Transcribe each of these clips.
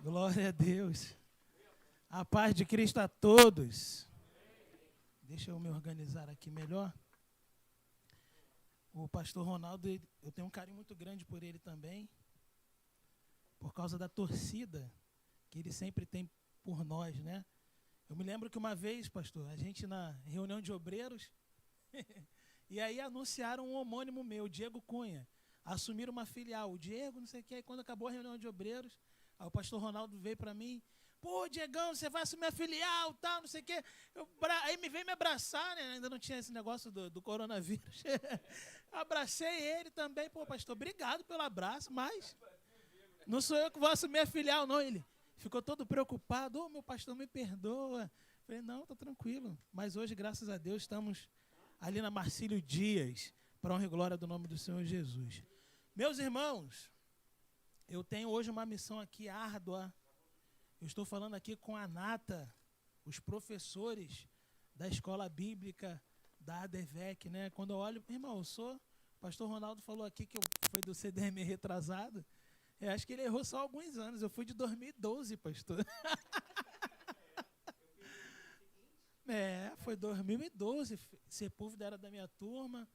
Glória a Deus. A paz de Cristo a todos. Deixa eu me organizar aqui melhor. O pastor Ronaldo, eu tenho um carinho muito grande por ele também, por causa da torcida que ele sempre tem por nós, né? Eu me lembro que uma vez, pastor, a gente na reunião de obreiros, e aí anunciaram um homônimo meu, Diego Cunha, assumiram uma filial, o Diego, não sei o que, aí quando acabou a reunião de obreiros, aí o pastor Ronaldo veio para mim, pô, Diegão, você vai assumir a filial, tal, não sei o quê. Aí me veio me abraçar, né? Ainda não tinha esse negócio do coronavírus. Abracei ele também, pô, pastor, obrigado pelo abraço, mas não sou eu que vou assumir a filial, não. Ele ficou todo preocupado, ô, meu pastor, me perdoa. Falei, não, tá tranquilo. Mas hoje, graças a Deus, estamos ali na Marcílio Dias, para honra e glória do nome do Senhor Jesus. Meus irmãos, eu tenho hoje uma missão aqui árdua. Eu estou falando aqui com a Nata, os professores da escola bíblica da ADVEC, né? Quando eu olho, irmão, o pastor Ronaldo falou aqui que eu fui do CDM retrasado. Eu acho que ele errou só alguns anos. Eu fui de 2012, pastor. Foi 2012. Sepúlveda era da minha turma,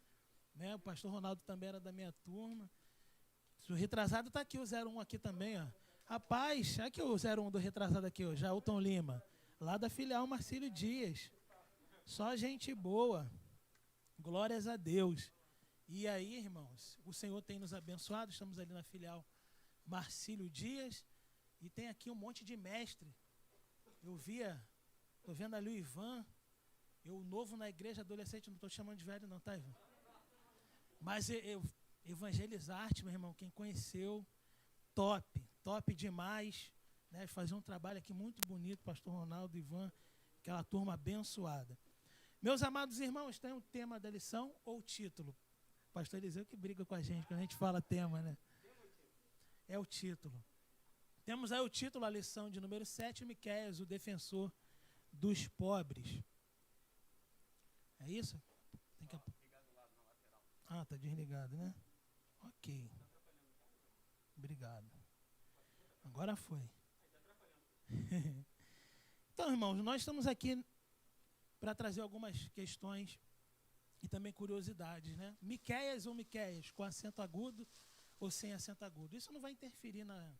né? O pastor Ronaldo também era da minha turma. O retrasado está aqui, o 01 aqui também, ó. Rapaz, aqui o 01 do retrasado aqui, ó, Jailton Lima, lá da filial Marcílio Dias. Só gente boa. Glórias a Deus. E aí, irmãos, o Senhor tem nos abençoado, estamos ali na filial Marcílio Dias, e tem aqui um monte de mestre. Estou vendo ali o Ivan, eu novo na igreja, adolescente, não estou chamando de velho não, tá, Ivan? Mas Evangelizarte, meu irmão, quem conheceu, top demais, né? Fazer um trabalho aqui muito bonito, pastor Ronaldo, Ivan, aquela turma abençoada. Meus amados irmãos, tem um tema da lição ou título? Pastor Eliseu que briga com a gente quando a gente fala tema, né? É o título. Temos aí o título, a lição de número 7, Miqueias, o defensor dos pobres. É isso? Tem que... Ah, tá desligado, né? Ok. Obrigado. Agora foi. Então, irmãos, nós estamos aqui para trazer algumas questões e também curiosidades, né? Miqueias ou Miqueias, com acento agudo ou sem acento agudo. Isso não vai interferir na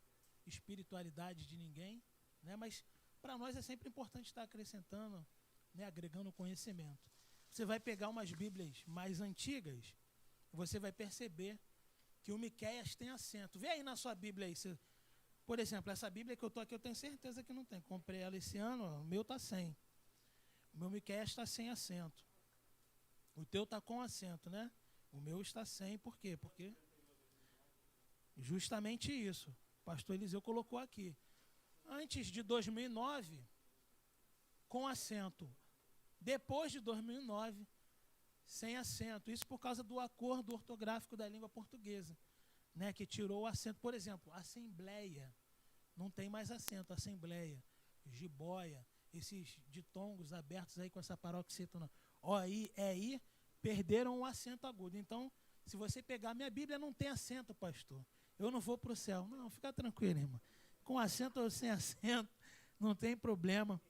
espiritualidade de ninguém, né? Mas para nós é sempre importante estar acrescentando, né? Agregando conhecimento. Você vai pegar umas Bíblias mais antigas, você vai perceber que o Miqueias tem acento. Vê aí na sua Bíblia aí. Por exemplo, essa Bíblia que eu estou aqui, eu tenho certeza que não tem. Comprei ela esse ano, ó, o meu está sem. O meu Miqueias está sem acento. O teu está com acento, né? O meu está sem, por quê? Porque justamente isso. O pastor Eliseu colocou aqui. Antes de 2009, com acento. Depois de 2009, sem acento. Isso por causa do acordo ortográfico da língua portuguesa, né, que tirou o acento. Por exemplo, assembleia, não tem mais acento. Assembleia, jiboia, esses ditongos abertos aí com essa paroxítona OI, EI, perderam o acento agudo. Então, se você pegar minha Bíblia, não tem acento, pastor. Eu não vou para o céu. Não, fica tranquilo, irmão. Com acento ou sem acento, não tem problema.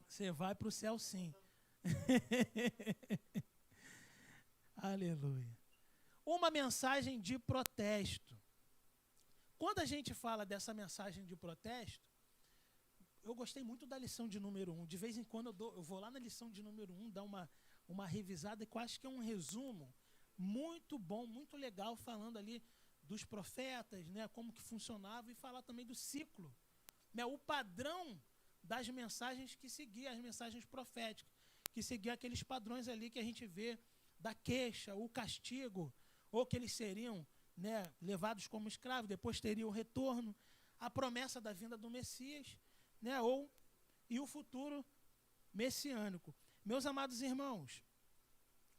Você vai para o céu sim. Aleluia. Uma mensagem de protesto. Quando a gente fala dessa mensagem de protesto, eu gostei muito da lição de número 1. De vez em quando eu vou lá na lição de número 1, dar uma revisada, que eu acho que é um resumo muito bom, muito legal, falando ali dos profetas, né, como que funcionava, e falar também do ciclo, né, o padrão das mensagens que seguia, as mensagens proféticas, que seguia aqueles padrões ali que a gente vê da queixa, o castigo, ou que eles seriam, né, levados como escravos, depois teria o retorno, a promessa da vinda do Messias, né, e o futuro messiânico. Meus amados irmãos,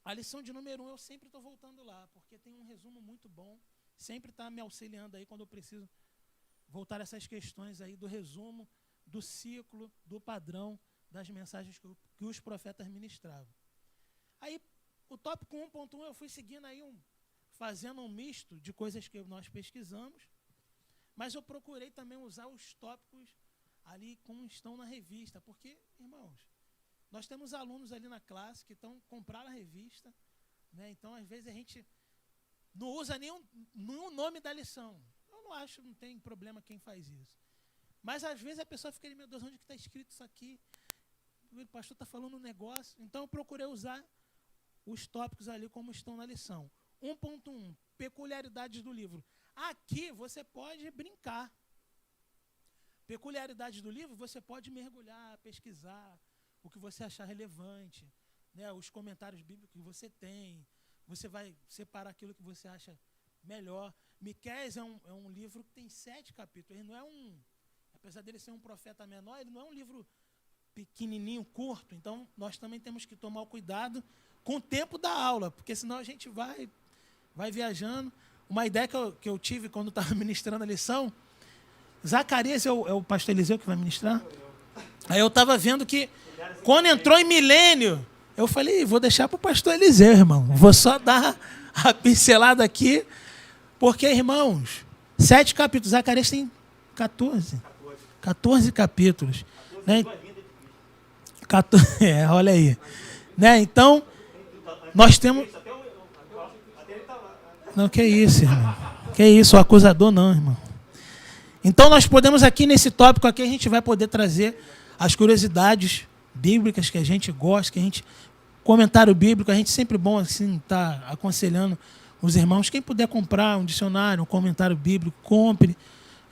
a lição de número 1 eu sempre estou voltando lá, porque tem um resumo muito bom, sempre está me auxiliando aí quando eu preciso voltar a essas questões aí do resumo, do ciclo, do padrão das mensagens que os profetas ministravam. Aí, o tópico 1.1 eu fui seguindo aí, fazendo um misto de coisas que nós pesquisamos, mas eu procurei também usar os tópicos ali como estão na revista, porque, irmãos, nós temos alunos ali na classe que compraram a revista, né? Então, às vezes, a gente não usa nenhum nome da lição. Eu não acho, não tem problema quem faz isso. Mas, às vezes, a pessoa fica ali, meu Deus, onde que está escrito isso aqui? O pastor está falando um negócio. Então, eu procurei usar os tópicos ali como estão na lição. 1.1, peculiaridades do livro. Aqui, você pode brincar. Peculiaridades do livro, você pode mergulhar, pesquisar, o que você achar relevante, né? Os comentários bíblicos que você tem. Você vai separar aquilo que você acha melhor. Miqueias é um livro que tem 7 capítulos. Ele não é apesar dele ser um profeta menor, ele não é um livro pequenininho, curto. Então, nós também temos que tomar o cuidado com o tempo da aula, porque senão a gente vai viajando. Uma ideia que eu tive quando estava ministrando a lição, Zacarias é o pastor Eliseu que vai ministrar? Aí eu estava vendo que, quando entrou em milênio, eu falei, vou deixar para o pastor Eliseu, irmão. Vou só dar a pincelada aqui, porque, irmãos, 7 capítulos, Zacarias tem 14 capítulos. 14, né? 14, olha aí. Né? Então, nós temos... Não, que isso, irmão. Que isso, o acusador não, irmão. Então, nós podemos aqui, nesse tópico aqui, a gente vai poder trazer as curiosidades bíblicas que a gente gosta, que a gente... Comentário bíblico, a gente sempre bom, assim, tá aconselhando os irmãos. Quem puder comprar um dicionário, um comentário bíblico, compre.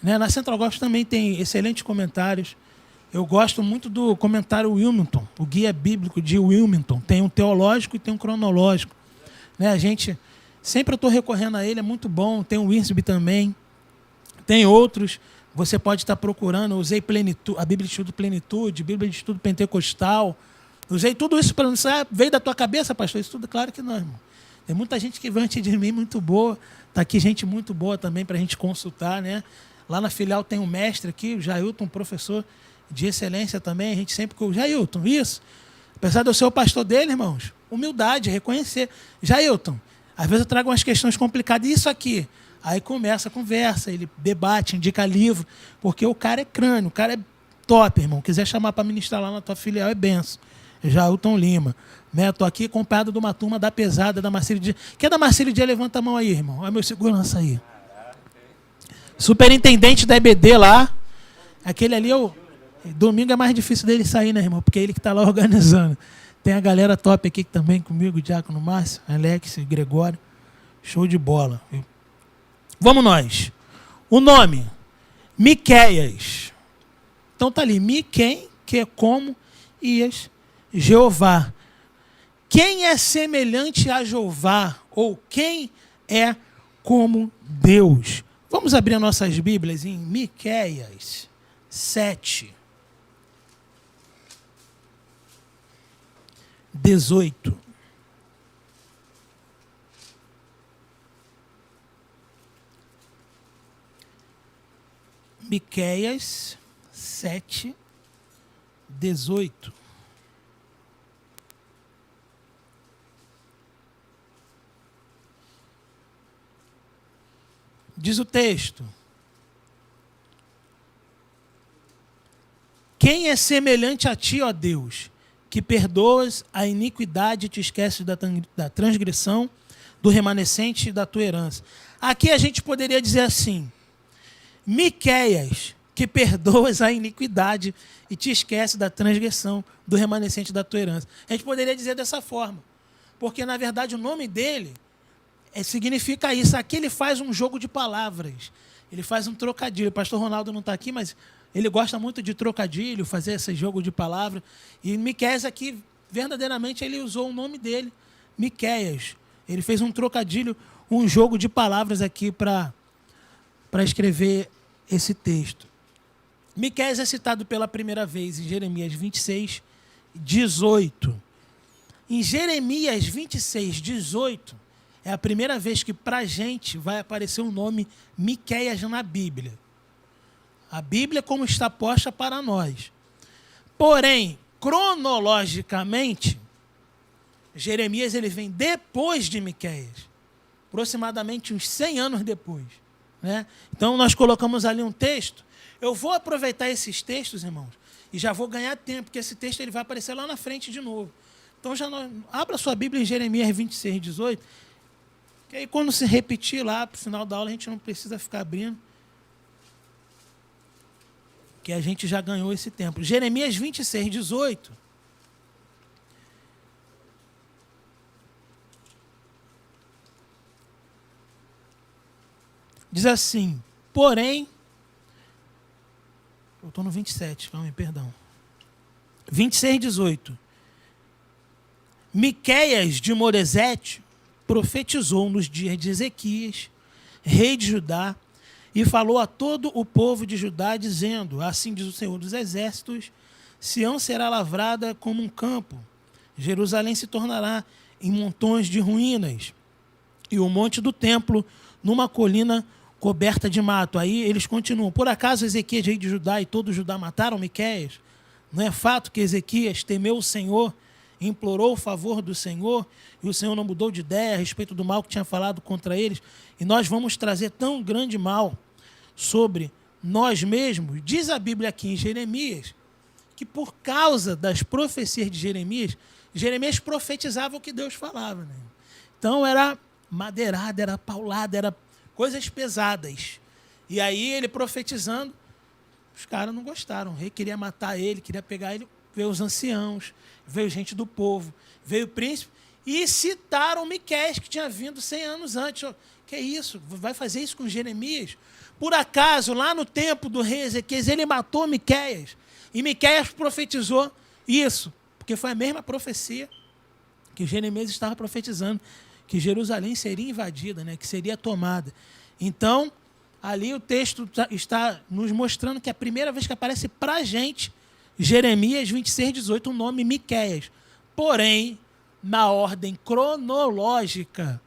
Né? Na Central Gospel também tem excelentes comentários. Eu gosto muito do comentário Wilmington, o guia bíblico de Wilmington. Tem um teológico e tem um cronológico. Né? A gente, sempre eu estou recorrendo a ele, é muito bom. Tem o Winsby também. Tem outros, você pode estar procurando. Eu usei Plenitude, a Bíblia de Estudo Plenitude, Bíblia de Estudo Pentecostal. Usei tudo isso para não saber. Veio da tua cabeça, pastor? Isso tudo, claro que não, irmão. Tem muita gente que veio antes de mim, muito boa. Está aqui gente muito boa também para a gente consultar, né? Lá na filial tem um mestre aqui, o Jailton, professor de excelência também. A gente sempre... Jailton, isso. Apesar de eu ser o pastor dele, irmãos, humildade, reconhecer. Jailton, às vezes eu trago umas questões complicadas. Isso aqui. Aí começa a conversa, ele debate, indica livro, porque o cara é crânio, o cara é top, irmão. Quiser chamar para ministrar lá na tua filial, é benção. Jailton Lima. Né? Estou aqui acompanhado de uma turma da pesada, da Marcílio Dias. Quem é da Marcílio Dias? Levanta a mão aí, irmão. Olha meu segurança aí. Superintendente da EBD lá. Aquele ali, domingo é mais difícil dele sair, né, irmão? Porque é ele que está lá organizando. Tem a galera top aqui também comigo, o Diácono Márcio, Alex, Gregório. Show de bola. Vamos nós. O nome, Miqueias. Então tá ali, quem, que é como, Ias, Jeová. Quem é semelhante a Jeová? Ou quem é como Deus? Vamos abrir nossas Bíblias em Miqueias 7, 18. Miqueias 7, 18. Diz o texto: quem é semelhante a ti, ó Deus, que perdoas a iniquidade e te esqueces da transgressão do remanescente da tua herança? Aqui a gente poderia dizer assim: Miqueias, que perdoas a iniquidade e te esqueces da transgressão do remanescente da tua herança. A gente poderia dizer dessa forma, porque na verdade o nome dele significa isso. Aqui ele faz um jogo de palavras, ele faz um trocadilho. O pastor Ronaldo não está aqui, mas ele gosta muito de trocadilho, fazer esse jogo de palavras. E Miqueias aqui, verdadeiramente, ele usou o nome dele, Miqueias. Ele fez um trocadilho, um jogo de palavras aqui para escrever esse texto. Miqueias é citado pela primeira vez em Jeremias 26, 18. Em Jeremias 26, 18, é a primeira vez que para a gente vai aparecer o nome Miqueias na Bíblia. A Bíblia como está posta para nós. Porém, cronologicamente, Jeremias ele vem depois de Miqueias, aproximadamente uns 100 anos depois. né? Então, nós colocamos ali um texto. Eu vou aproveitar esses textos, irmãos, e já vou ganhar tempo, porque esse texto ele vai aparecer lá na frente de novo. Então, abra sua Bíblia em Jeremias 26, 18, que aí quando se repetir lá, para o final da aula, a gente não precisa ficar abrindo, que a gente já ganhou esse tempo. Jeremias 26, 18. Diz assim, porém... Eu estou no 27, calma aí, perdão. 26, 18. Miqueias de Moresete profetizou nos dias de Ezequias, rei de Judá, e falou a todo o povo de Judá, dizendo, assim diz o Senhor dos Exércitos, Sião será lavrada como um campo, Jerusalém se tornará em montões de ruínas, e o monte do templo numa colina coberta de mato. Aí eles continuam. Por acaso Ezequias, rei de Judá, e todo Judá mataram Miqueias? Não é fato que Ezequias temeu o Senhor, implorou o favor do Senhor, e o Senhor não mudou de ideia a respeito do mal que tinha falado contra eles, e nós vamos trazer tão grande mal sobre nós mesmos? Diz a Bíblia aqui em Jeremias, que por causa das profecias de Jeremias, Jeremias profetizava o que Deus falava, né? Então era madeirada, era paulada, era coisas pesadas. E aí ele profetizando, os caras não gostaram. O rei queria matar ele, queria pegar ele. Veio os anciãos, veio gente do povo, veio o príncipe, e citaram Miqueias, que tinha vindo 100 anos antes. Que é isso? Vai fazer isso com Jeremias? Por acaso, lá no tempo do rei Ezequias, ele matou Miqueias. E Miqueias profetizou isso, porque foi a mesma profecia que Jeremias estava profetizando, que Jerusalém seria invadida, né, que seria tomada. Então, ali o texto está nos mostrando que é a primeira vez que aparece para a gente, Jeremias 26, 18, o nome Miqueias. Porém, na ordem cronológica,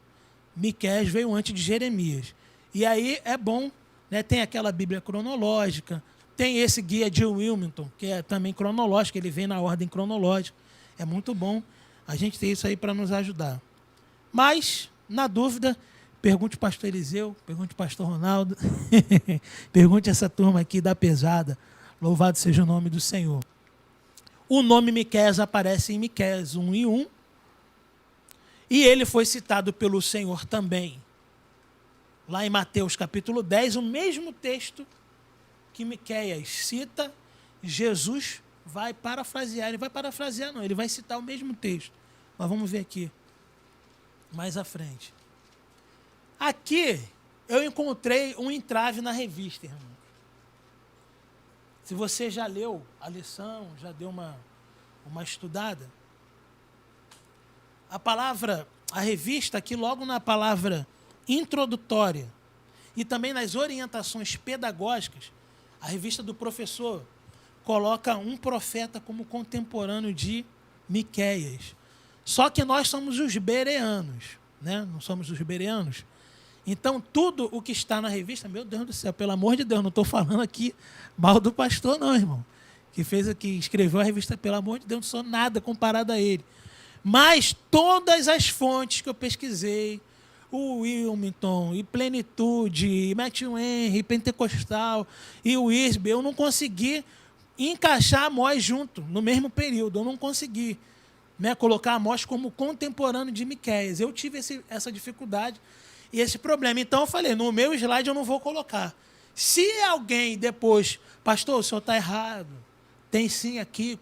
Miqueias veio antes de Jeremias. E aí é bom, né, tem aquela Bíblia cronológica, tem esse guia de Wilmington, que é também cronológico, ele vem na ordem cronológica. É muito bom a gente ter isso aí para nos ajudar. Mas, na dúvida, pergunte ao pastor Eliseu, pergunte ao pastor Ronaldo, pergunte essa turma aqui da pesada. Louvado seja o nome do Senhor. O nome Miqueias aparece em Miqueias 1:1, e ele foi citado pelo Senhor também, lá em Mateus capítulo 10, o mesmo texto que Miqueias cita, Jesus vai parafrasear. Ele vai parafrasear, não, ele vai citar o mesmo texto. Mas vamos ver aqui, mais à frente. Aqui, eu encontrei um entrave na revista, irmão. Se você já leu a lição, já deu uma estudada, a revista aqui, logo na palavra introdutória, e também nas orientações pedagógicas, a revista do professor coloca um profeta como contemporâneo de Miqueias. Só que nós somos os bereanos, né? Não somos os bereanos. Então, tudo o que está na revista, meu Deus do céu, pelo amor de Deus, não estou falando aqui mal do pastor, não, irmão. Que escreveu a revista, pelo amor de Deus, não sou nada comparado a ele. Mas todas as fontes que eu pesquisei, o Wilmington, e Plenitude, e Matthew Henry, Pentecostal, e o Isbe, eu não consegui encaixar Amós junto, no mesmo período. Eu não consegui, né, colocar Amós como contemporâneo de Miqueias. Eu tive essa dificuldade e esse problema. Então eu falei, no meu slide eu não vou colocar. Se alguém depois, pastor, o senhor está errado, tem sim aqui,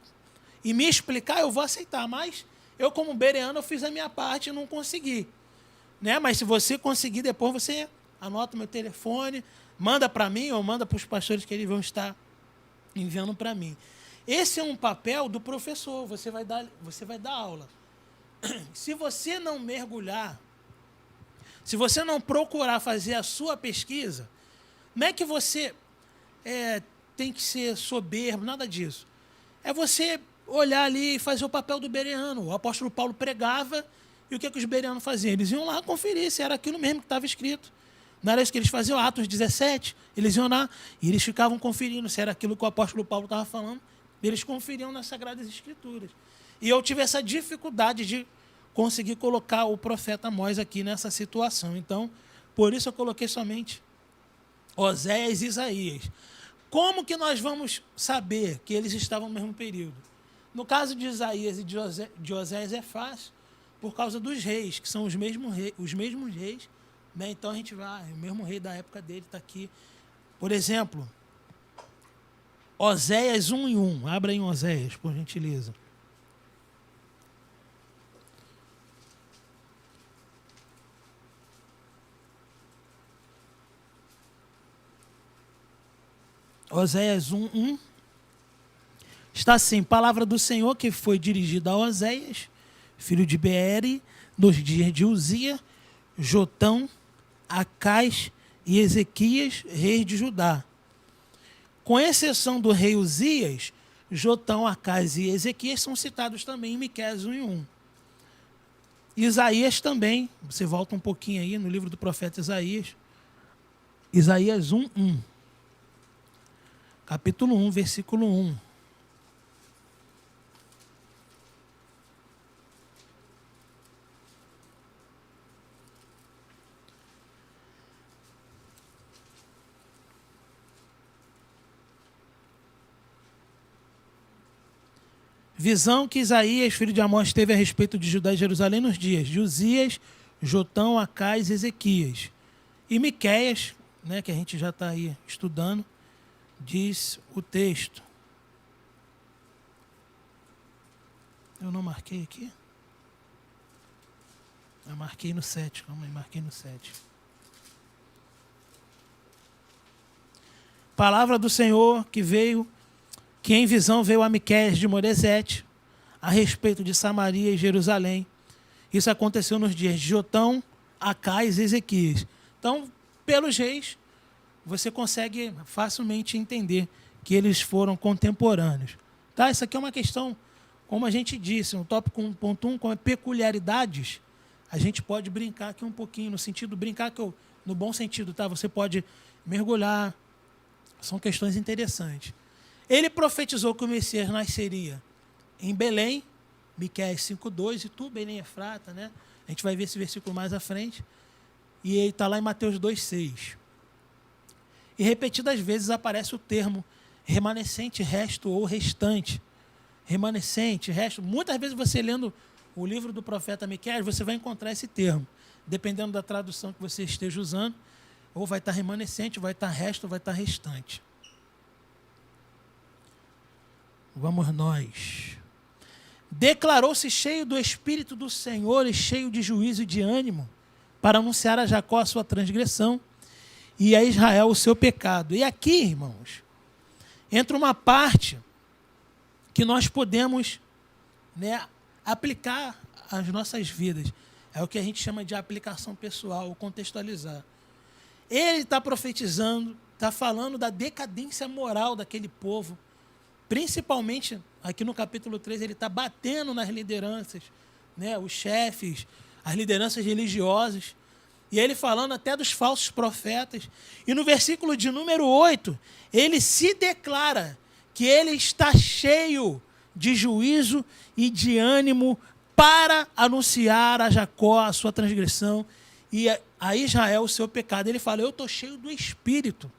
e me explicar, eu vou aceitar. Mas eu, como bereano, eu fiz a minha parte e não consegui. Né? Mas se você conseguir, depois você anota o meu telefone, manda para mim ou manda para os pastores que eles vão estar enviando para mim. Esse é um papel do professor, você vai dar aula. Se você não mergulhar, se você não procurar fazer a sua pesquisa, não é que você tem que ser soberbo, nada disso. É você olhar ali e fazer o papel do bereano. O apóstolo Paulo pregava, e o que os bereanos faziam? Eles iam lá conferir se era aquilo mesmo que estava escrito. Não era isso que eles faziam, Atos 17, eles iam lá e eles ficavam conferindo se era aquilo que o apóstolo Paulo estava falando. Eles conferiam nas Sagradas Escrituras. E eu tive essa dificuldade de conseguir colocar o profeta Amós aqui nessa situação. Então, por isso eu coloquei somente Oséias e Isaías. Como que nós vamos saber que eles estavam no mesmo período? No caso de Isaías e de Oséias é fácil, por causa dos reis, que são os mesmos reis, né? Então a gente vai, o mesmo rei da época dele está aqui. Por exemplo, Oséias 1:1. Abra em Oséias, por gentileza. Oséias 1:1. Está assim: palavra do Senhor que foi dirigida a Oséias, filho de Beere, nos dias de Uzia, Jotão, Acais e Ezequias, reis de Judá. Com exceção do rei Uzias, Jotão, Acais e Ezequias são citados também em Miqueias 1:1. Isaías também, você volta um pouquinho aí no livro do profeta Isaías. Isaías 1:1. Capítulo 1, versículo 1. Visão que Isaías, filho de Amós, teve a respeito de Judá e Jerusalém nos dias de Uzias, Jotão, Acais e Ezequias. E Miqueias, né, que a gente já está aí estudando, diz o texto. Eu não marquei aqui? Eu marquei no 7, calma aí, marquei no 7. Palavra do Senhor que em visão veio a Miqueias de Moresete, a respeito de Samaria e Jerusalém. Isso aconteceu nos dias de Jotão, Acais e Ezequias. Então, pelos reis, você consegue facilmente entender que eles foram contemporâneos. Tá? Isso aqui é uma questão, como a gente disse, um tópico 1.1, como é peculiaridades. A gente pode brincar aqui um pouquinho, no sentido, brincar que no bom sentido, tá? Você pode mergulhar. São questões interessantes. Ele profetizou que o Messias nasceria em Belém, Miqueias 5:2, e tu, Belém Efrata, né? A gente vai ver esse versículo mais à frente. E ele está lá em Mateus 2:6. E repetidas vezes aparece o termo remanescente, resto ou restante. Remanescente, resto. Muitas vezes você lendo o livro do profeta Miqueias, você vai encontrar esse termo. Dependendo da tradução que você esteja usando, ou vai estar remanescente, vai estar resto, vai estar restante. Vamos nós. Declarou-se cheio do Espírito do Senhor e cheio de juízo e de ânimo, para anunciar a Jacó a sua transgressão e a Israel o seu pecado. E aqui, irmãos, entra uma parte que nós podemos, né, aplicar às nossas vidas. É o que a gente chama de aplicação pessoal, ou contextualizar. Ele está profetizando, está falando da decadência moral daquele povo. Principalmente, aqui no capítulo 3, ele está batendo nas lideranças, né, os chefes, as lideranças religiosas. E ele falando até dos falsos profetas. E no versículo de número 8, ele se declara que ele está cheio de juízo e de ânimo para anunciar a Jacó a sua transgressão e a Israel o seu pecado. Ele fala, eu estou cheio do Espírito.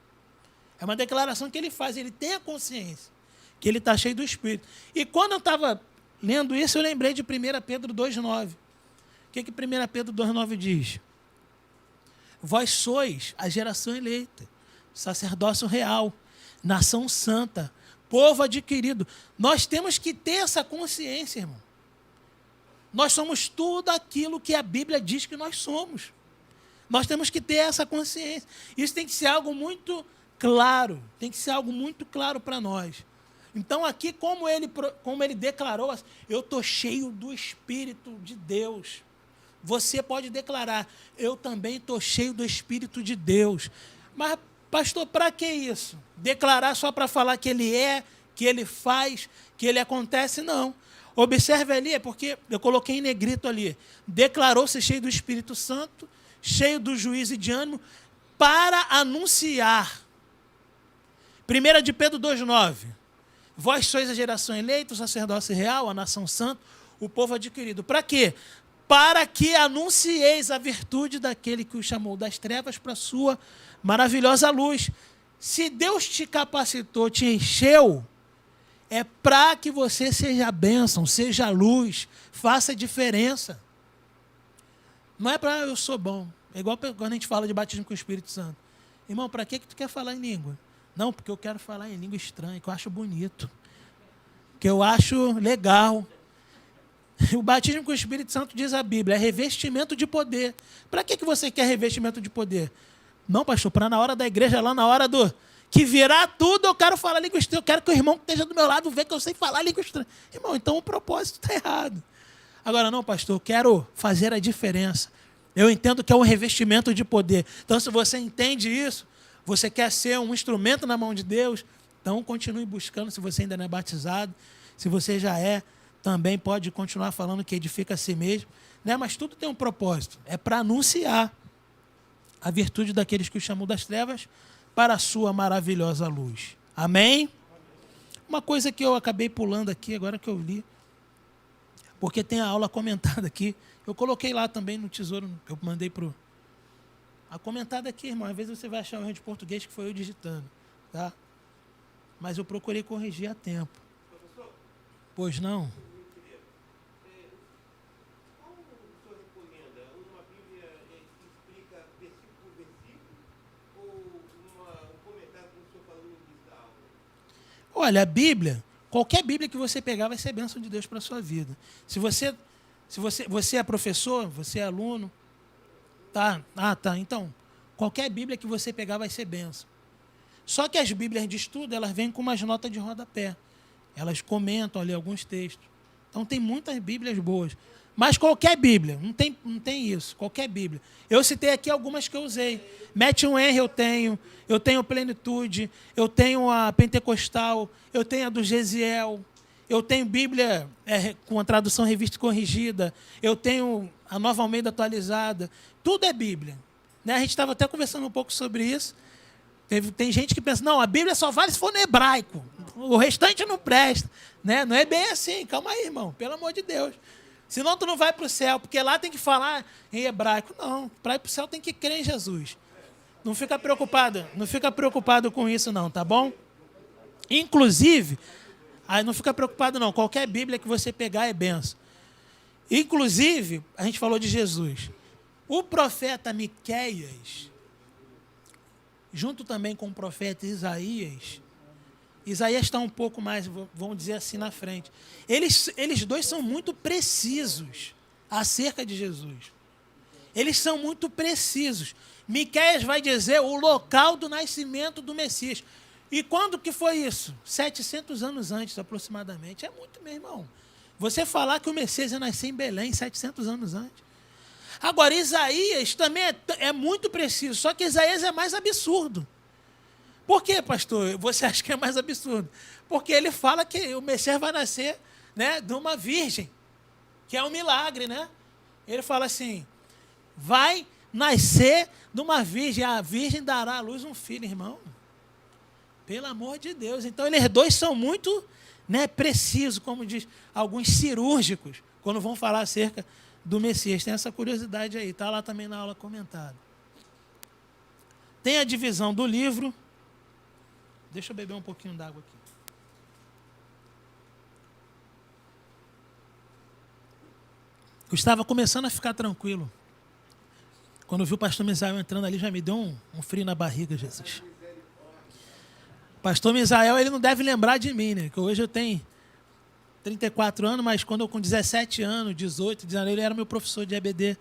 É uma declaração que ele faz, ele tem a consciência que ele está cheio do Espírito. E quando eu estava lendo isso, eu lembrei de 1 Pedro 2:9. O que 1 Pedro 2:9 diz? Vós sois a geração eleita, sacerdócio real, nação santa, povo adquirido. Nós temos que ter essa consciência, irmão. Nós somos tudo aquilo que a Bíblia diz que nós somos. Nós temos que ter essa consciência. Isso tem que ser algo muito claro, tem que ser algo muito claro para nós. Então aqui, como ele declarou, eu estou cheio do Espírito de Deus. Você pode declarar, eu também estou cheio do Espírito de Deus. Mas, pastor, para que isso? Declarar só para falar que ele é, que ele faz, que ele acontece? Não. Observe ali, é porque eu coloquei em negrito ali. Declarou-se cheio do Espírito Santo, cheio do juízo e de ânimo, para anunciar. 1 de Pedro 2:9. Vós sois a geração eleita, o sacerdócio real, a nação santa, o povo adquirido. Para quê? para que anuncieis a virtude daquele que o chamou das trevas para a sua maravilhosa luz. Se Deus te capacitou, te encheu, é para que você seja bênção, seja luz, faça diferença. Não é para eu sou bom. É igual quando a gente fala de batismo com o Espírito Santo. Irmão, para que tu quer falar em língua? Não, porque eu quero falar em língua estranha, que eu acho bonito, que eu acho legal. O batismo com o Espírito Santo, diz a Bíblia, é revestimento de poder. Para que você quer revestimento de poder? Não, pastor, para na hora da igreja, lá na hora do que virar tudo, eu quero falar língua estranha. Eu quero que o irmão que esteja do meu lado veja que eu sei falar língua estranha. Irmão, então o propósito está errado. Agora, não, pastor, eu quero fazer a diferença. Eu entendo que é um revestimento de poder. Então, se você entende isso, você quer ser um instrumento na mão de Deus, então continue buscando, se você ainda não é batizado. Se você já é, também pode continuar falando que edifica a si mesmo, né? Mas tudo tem um propósito, é para anunciar a virtude daqueles que o chamam das trevas para a sua maravilhosa luz. Amém? Uma coisa que eu acabei pulando aqui, agora que eu li, porque tem a aula comentada aqui, eu coloquei lá também no tesouro, que eu mandei para o... A comentada aqui, irmão, às vezes você vai achar um erro de português que foi eu digitando, tá? Mas eu procurei corrigir a tempo. Pois não? Olha, a Bíblia, qualquer Bíblia que você pegar vai ser bênção de Deus para a sua vida. Se você é professor, você é aluno, tá? Então, qualquer Bíblia que você pegar vai ser bênção. Só que as Bíblias de estudo, elas vêm com umas notas de rodapé. Elas comentam ali alguns textos. Então, tem muitas Bíblias boas. Mas qualquer Bíblia, não tem isso, qualquer Bíblia. Eu citei aqui algumas que eu usei. Matthew Henry eu tenho Plenitude, eu tenho a Pentecostal, eu tenho a do Gesiel, eu tenho Bíblia com a tradução revista e corrigida, eu tenho a Nova Almeida atualizada, tudo é Bíblia. Né? A gente estava até conversando um pouco sobre isso. Tem gente que pensa, não, a Bíblia só vale se for no hebraico, o restante não presta. Né? Não é bem assim, calma aí, irmão, pelo amor de Deus. Senão tu não vai para o céu, porque lá tem que falar em hebraico. Não, para ir para o céu tem que crer em Jesus. Não fica preocupado com isso não, tá bom? Inclusive, não fica preocupado não, qualquer Bíblia que você pegar é benção. Inclusive, a gente falou de Jesus. O profeta Miqueias, junto também com o profeta Isaías está um pouco mais, vamos dizer assim, na frente. Eles dois são muito precisos acerca de Jesus. Eles são muito precisos. Miqueias vai dizer o local do nascimento do Messias. E quando que foi isso? 700 anos antes, aproximadamente. É muito, meu irmão. Você falar que o Messias ia nascer em Belém 700 anos antes. Agora, Isaías também é muito preciso, só que Isaías é mais absurdo. Por quê, pastor? Você acha que é mais absurdo? Porque ele fala que o Messias vai nascer, né, de uma virgem, que é um milagre, né? Ele fala assim, vai nascer de uma virgem, a virgem dará à luz um filho, irmão. Pelo amor de Deus. Então, eles dois são muito, né, precisos, como diz alguns cirúrgicos, quando vão falar acerca do Messias. Tem essa curiosidade aí, está lá também na aula comentada. Tem a divisão do livro. Deixa eu beber um pouquinho d'água aqui. Eu estava começando a ficar tranquilo. Quando eu vi o pastor Misael entrando ali, já me deu um frio na barriga, Jesus. Pastor Misael, ele não deve lembrar de mim, né? Que hoje eu tenho 34 anos, mas quando eu com 17 anos, 18, 19, ele era meu professor de EBD.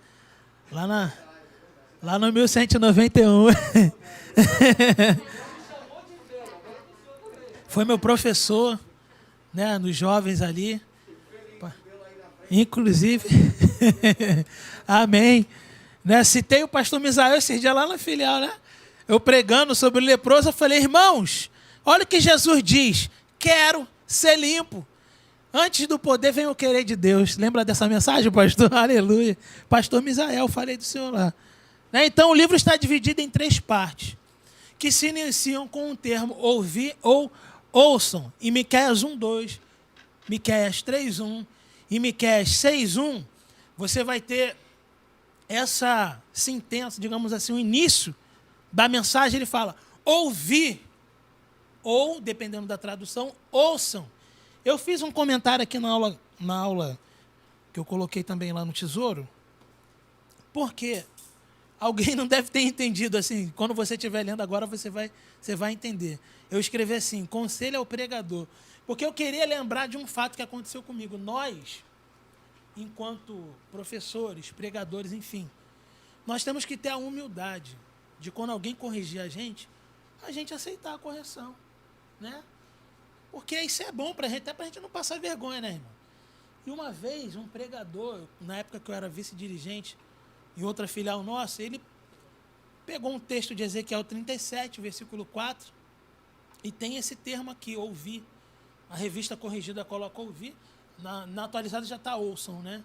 Lá no 1191. Foi meu professor, né, nos jovens ali. Inclusive, amém. Né, citei o pastor Misael esses dias lá na filial, né? Eu pregando sobre o leproso, eu falei, irmãos, olha o que Jesus diz, quero ser limpo. Antes do poder vem o querer de Deus. Lembra dessa mensagem, pastor? Aleluia. Pastor Misael, falei do senhor lá. Né, então o livro está dividido em 3 partes, que se iniciam com o termo ouvir ou ouçam, em Miqueias 1:2, Miqueias 3:1 e Miqueias 6:1, você vai ter essa sentença, digamos assim, o início da mensagem, ele fala, ouvi, ou, dependendo da tradução, ouçam. Eu fiz um comentário aqui na aula que eu coloquei também lá no Tesouro, porque alguém não deve ter entendido assim, quando você estiver lendo agora, você vai entender. Eu escrevi assim, conselho ao pregador, porque eu queria lembrar de um fato que aconteceu comigo. Nós, enquanto professores, pregadores, enfim, nós temos que ter a humildade de quando alguém corrigir a gente aceitar a correção, né? Porque isso é bom para a gente, até para a gente não passar vergonha, né, irmão? E uma vez, um pregador, na época que eu era vice-dirigente, em outra filial nossa, ele pegou um texto de Ezequiel 37, versículo 4, e tem esse termo aqui, ouvir. A revista corrigida coloca ouvir, na atualizada já está ouçam, né?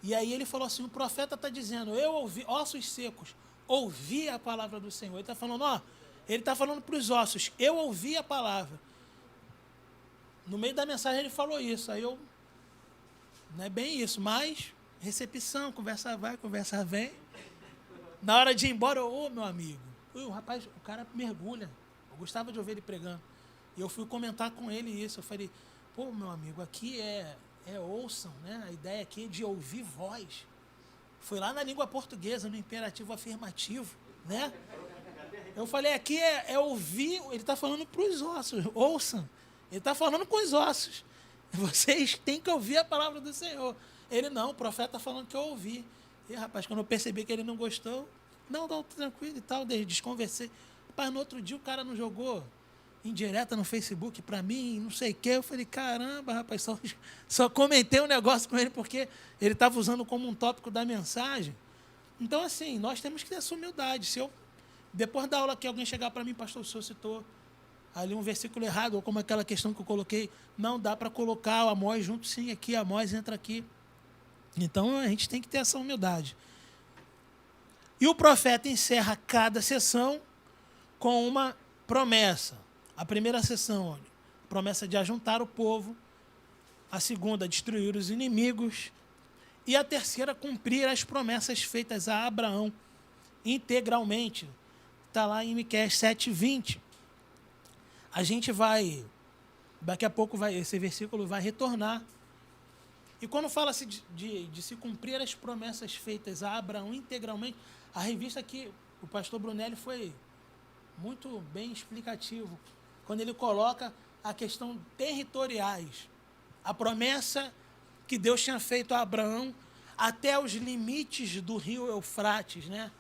E aí ele falou assim, o profeta está dizendo, eu ouvi, ossos secos, ouvi a palavra do Senhor. Ele está falando, ele está falando para os ossos, eu ouvi a palavra. No meio da mensagem ele falou isso, aí eu, não é bem isso, mas recepção, conversa vai, conversa vem. Na hora de ir embora, meu amigo, o cara mergulha, eu gostava de ouvir ele pregando. E eu fui comentar com ele isso, eu falei, meu amigo, aqui é ouçam, né? A ideia aqui é de ouvir voz. Foi lá na língua portuguesa, no imperativo afirmativo, né? Eu falei, aqui é ouvir, ele está falando para os ossos, ouçam. Ele está falando com os ossos. Vocês têm que ouvir a palavra do Senhor. Ele, não, o profeta está falando que eu ouvi. E, rapaz, quando eu percebi que ele não gostou, não, tranquilo e tal, desconversei. Rapaz, no outro dia o cara não jogou indireta no Facebook para mim, não sei o quê. Eu falei, caramba, rapaz, só comentei um negócio com ele porque ele estava usando como um tópico da mensagem. Então, assim, nós temos que ter essa humildade. Se eu, depois da aula que alguém chegar para mim, pastor, o senhor citou ali um versículo errado, ou como aquela questão que eu coloquei, não dá para colocar o Amós junto, sim, aqui, Amós entra aqui. Então, a gente tem que ter essa humildade. E o profeta encerra cada sessão com uma promessa. A primeira sessão, promessa de ajuntar o povo. A segunda, destruir os inimigos. E a terceira, cumprir as promessas feitas a Abraão integralmente. Está lá em Miqueias 7:20. A gente vai, daqui a pouco esse versículo vai retornar. E quando fala-se de se cumprir as promessas feitas a Abraão integralmente, a revista aqui, o pastor Brunelli foi muito bem explicativo, quando ele coloca a questão territoriais. A promessa que Deus tinha feito a Abraão até os limites do rio Eufrates, né?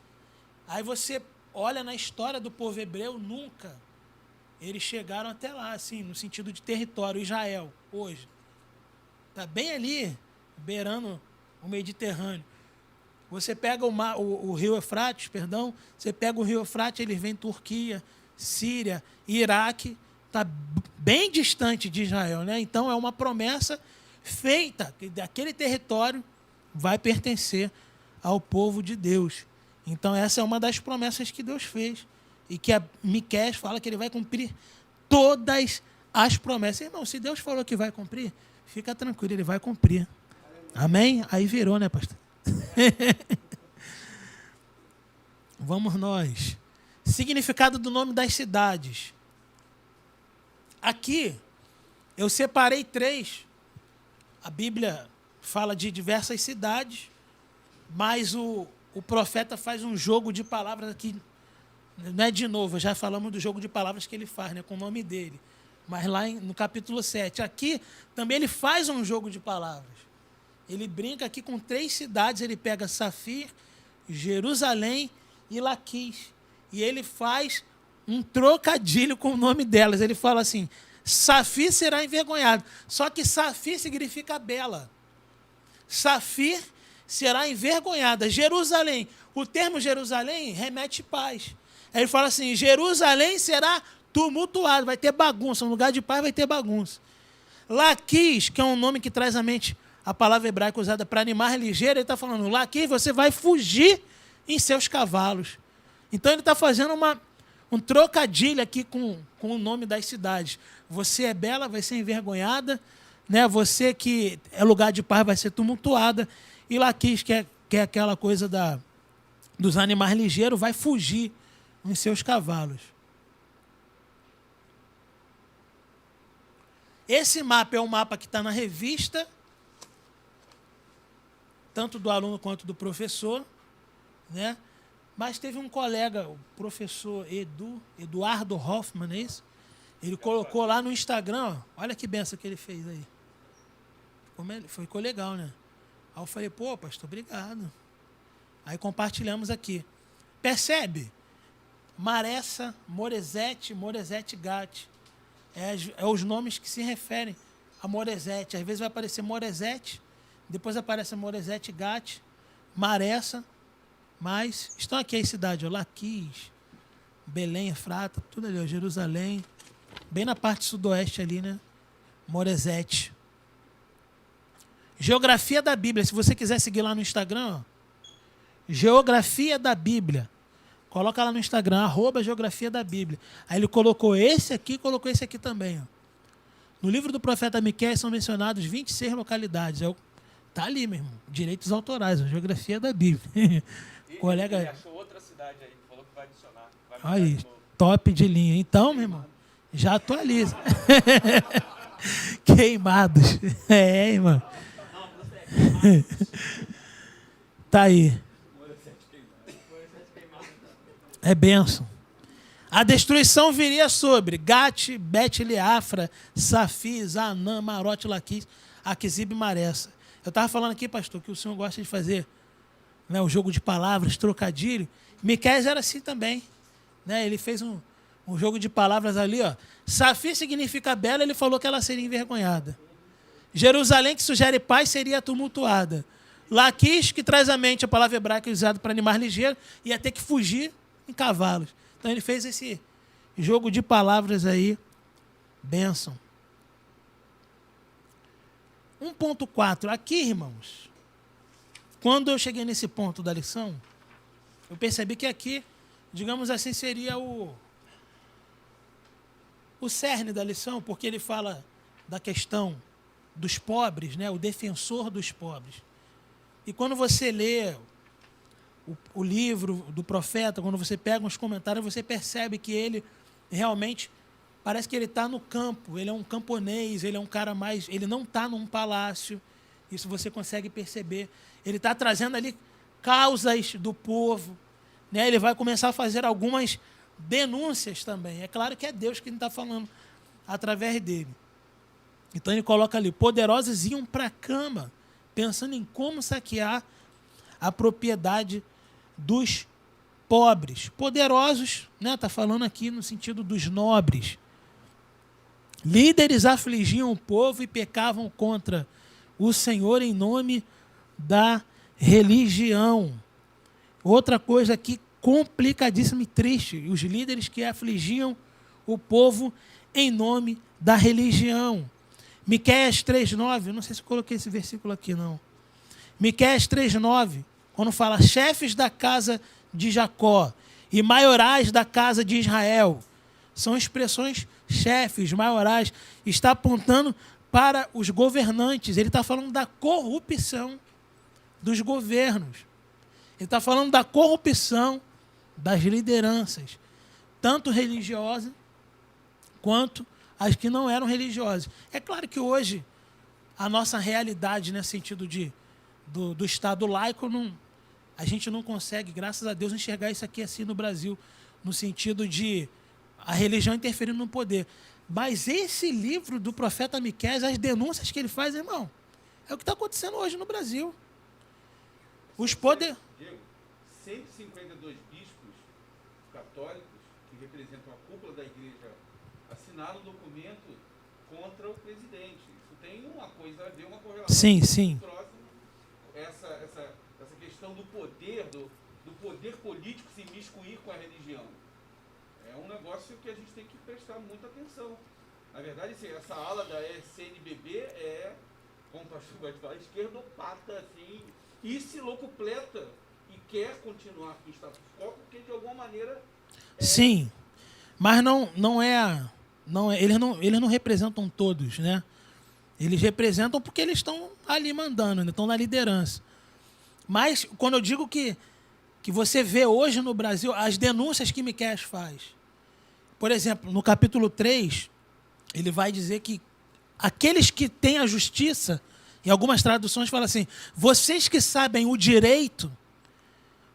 Aí você olha na história do povo hebreu, nunca eles chegaram até lá, assim, no sentido de território. Israel, hoje, está bem ali, beirando o Mediterrâneo. Você pega o rio Eufrates, perdão, você pega o rio Eufrates, ele vem Turquia, Síria, Iraque, está bem distante de Israel, né? Então, é uma promessa feita, que daquele território vai pertencer ao povo de Deus. Então, essa é uma das promessas que Deus fez. E que a Miqueias fala que ele vai cumprir todas as promessas. Irmão, se Deus falou que vai cumprir, fica tranquilo, ele vai cumprir. Amém? Aí virou, né, pastor? Vamos nós. Significado do nome das cidades. Aqui, eu separei 3. A Bíblia fala de diversas cidades, mas o profeta faz um jogo de palavras aqui. Não é de novo, já falamos do jogo de palavras que ele faz, né, com o nome dele. Mas lá no capítulo 7, aqui também ele faz um jogo de palavras. Ele brinca aqui com 3 cidades, ele pega Safir, Jerusalém e Laquis. E ele faz um trocadilho com o nome delas. Ele fala assim, Safir será envergonhado. Só que Safir significa bela. Safir será envergonhada. Jerusalém, o termo Jerusalém remete paz. Aí ele fala assim, Jerusalém será tumultuado, vai ter bagunça, no lugar de paz vai ter bagunça. Laquis, que é um nome que traz à mente a palavra hebraica usada para animar ligeiro, ele está falando, Laquis, você vai fugir em seus cavalos. Então ele está fazendo um trocadilho aqui com o nome das cidades. Você é bela, vai ser envergonhada, né? Você que é lugar de paz vai ser tumultuada. E Laquis, que é aquela coisa dos animais ligeiros, vai fugir nos seus cavalos. Esse mapa é um mapa que está na revista, tanto do aluno quanto do professor, né? Mas teve um colega, o professor Eduardo Hoffman, é isso? Ele colocou lá no Instagram, ó, olha que benção que ele fez aí. Ficou legal, né? Aí eu falei, pô, pastor, obrigado. Aí compartilhamos aqui. Percebe? Maressa, Moresete, Moresete Gatti. É os nomes que se referem a Moresete. Às vezes vai aparecer Moresete, depois aparece Moresete Gatti, Maressa, mas estão aqui as cidades, Laquis, Belém, Efrata, tudo ali, ó, Jerusalém, bem na parte sudoeste ali, né? Moresete. Geografia da Bíblia. Se você quiser seguir lá no Instagram, ó, Geografia da Bíblia. Coloca lá no Instagram, @Geografia da Bíblia. Aí ele colocou esse aqui, colocou esse aqui também. Ó. No livro do profeta Miqueias são mencionados 26 localidades. Tá ali, meu irmão. Direitos autorais, a Geografia da Bíblia. Colega... Ele achou outra cidade aí, falou que vai adicionar. Aí, top de linha. Então, meu irmão, já atualiza. Queimados. É, irmão. Tá aí. É bênção. A destruição viria sobre Gate, Bet-Leafra, Safi, Zanã, Marote, Laquis, Aquizib e Maressa. Eu estava falando aqui, pastor, que o senhor gosta de fazer, né, o jogo de palavras, trocadilho. Miqueias era assim também. Né? Ele fez um jogo de palavras ali. Ó. Safi significa bela, ele falou que ela seria envergonhada. Jerusalém, que sugere paz, seria tumultuada. Laquis, que traz à mente a palavra hebraica usada para animais ligeiros, ia ter que fugir em cavalos. Então ele fez esse jogo de palavras aí. Bênção. 1.4. Aqui, irmãos, quando eu cheguei nesse ponto da lição, eu percebi que aqui, digamos assim, seria o cerne da lição, porque ele fala da questão dos pobres, né, o defensor dos pobres. E quando você lê o livro do profeta, quando você pega uns comentários, você percebe que ele realmente parece que ele está no campo, ele é um camponês, ele é um cara mais... Ele não está num palácio, isso você consegue perceber. Ele está trazendo ali causas do povo, né? Ele vai começar a fazer algumas denúncias também. É claro que é Deus que está falando através dele. Então ele coloca ali, poderosos iam para a cama, pensando em como saquear a propriedade dos pobres. Poderosos, né? Está falando aqui no sentido dos nobres. Líderes afligiam o povo e pecavam contra o Senhor em nome da religião. Outra coisa aqui complicadíssima e triste, os líderes que afligiam o povo em nome da religião. Miqueias 3:9, não sei se eu coloquei esse versículo aqui, não. Miqueias 3:9, quando fala chefes da casa de Jacó e maiorais da casa de Israel, são expressões chefes, maiorais, está apontando para os governantes, ele está falando da corrupção dos governos, ele está falando da corrupção das lideranças, tanto religiosas quanto as que não eram religiosas. É claro que hoje a nossa realidade, nesse sentido do Estado laico, a gente não consegue, graças a Deus, enxergar isso aqui assim no Brasil, no sentido de a religião interferindo no poder. Mas esse livro do profeta Miqueias, as denúncias que ele faz, irmão, é o que está acontecendo hoje no Brasil. Os poderes... Diego, 152 bispos católicos, que representam a cúpula da igreja, assinaram um documento contra o presidente. Isso tem uma coisa a ver, uma correlação. Sim, sim. Essa questão do poder, do poder político se imiscuir com a religião. É um negócio que a gente tem que prestar muita atenção. Na verdade, essa ala da CNBB é, como o pastor vai falar, esquerdopata, assim, e se locupleta e quer continuar com o status quo, porque de alguma maneira... Sim, mas eles não representam todos, né? Eles representam porque eles estão ali mandando, né? Estão na liderança. Mas quando eu digo que você vê hoje no Brasil as denúncias que Miqueias faz. Por exemplo, no capítulo 3, ele vai dizer que aqueles que têm a justiça, em algumas traduções fala assim, vocês que sabem o direito,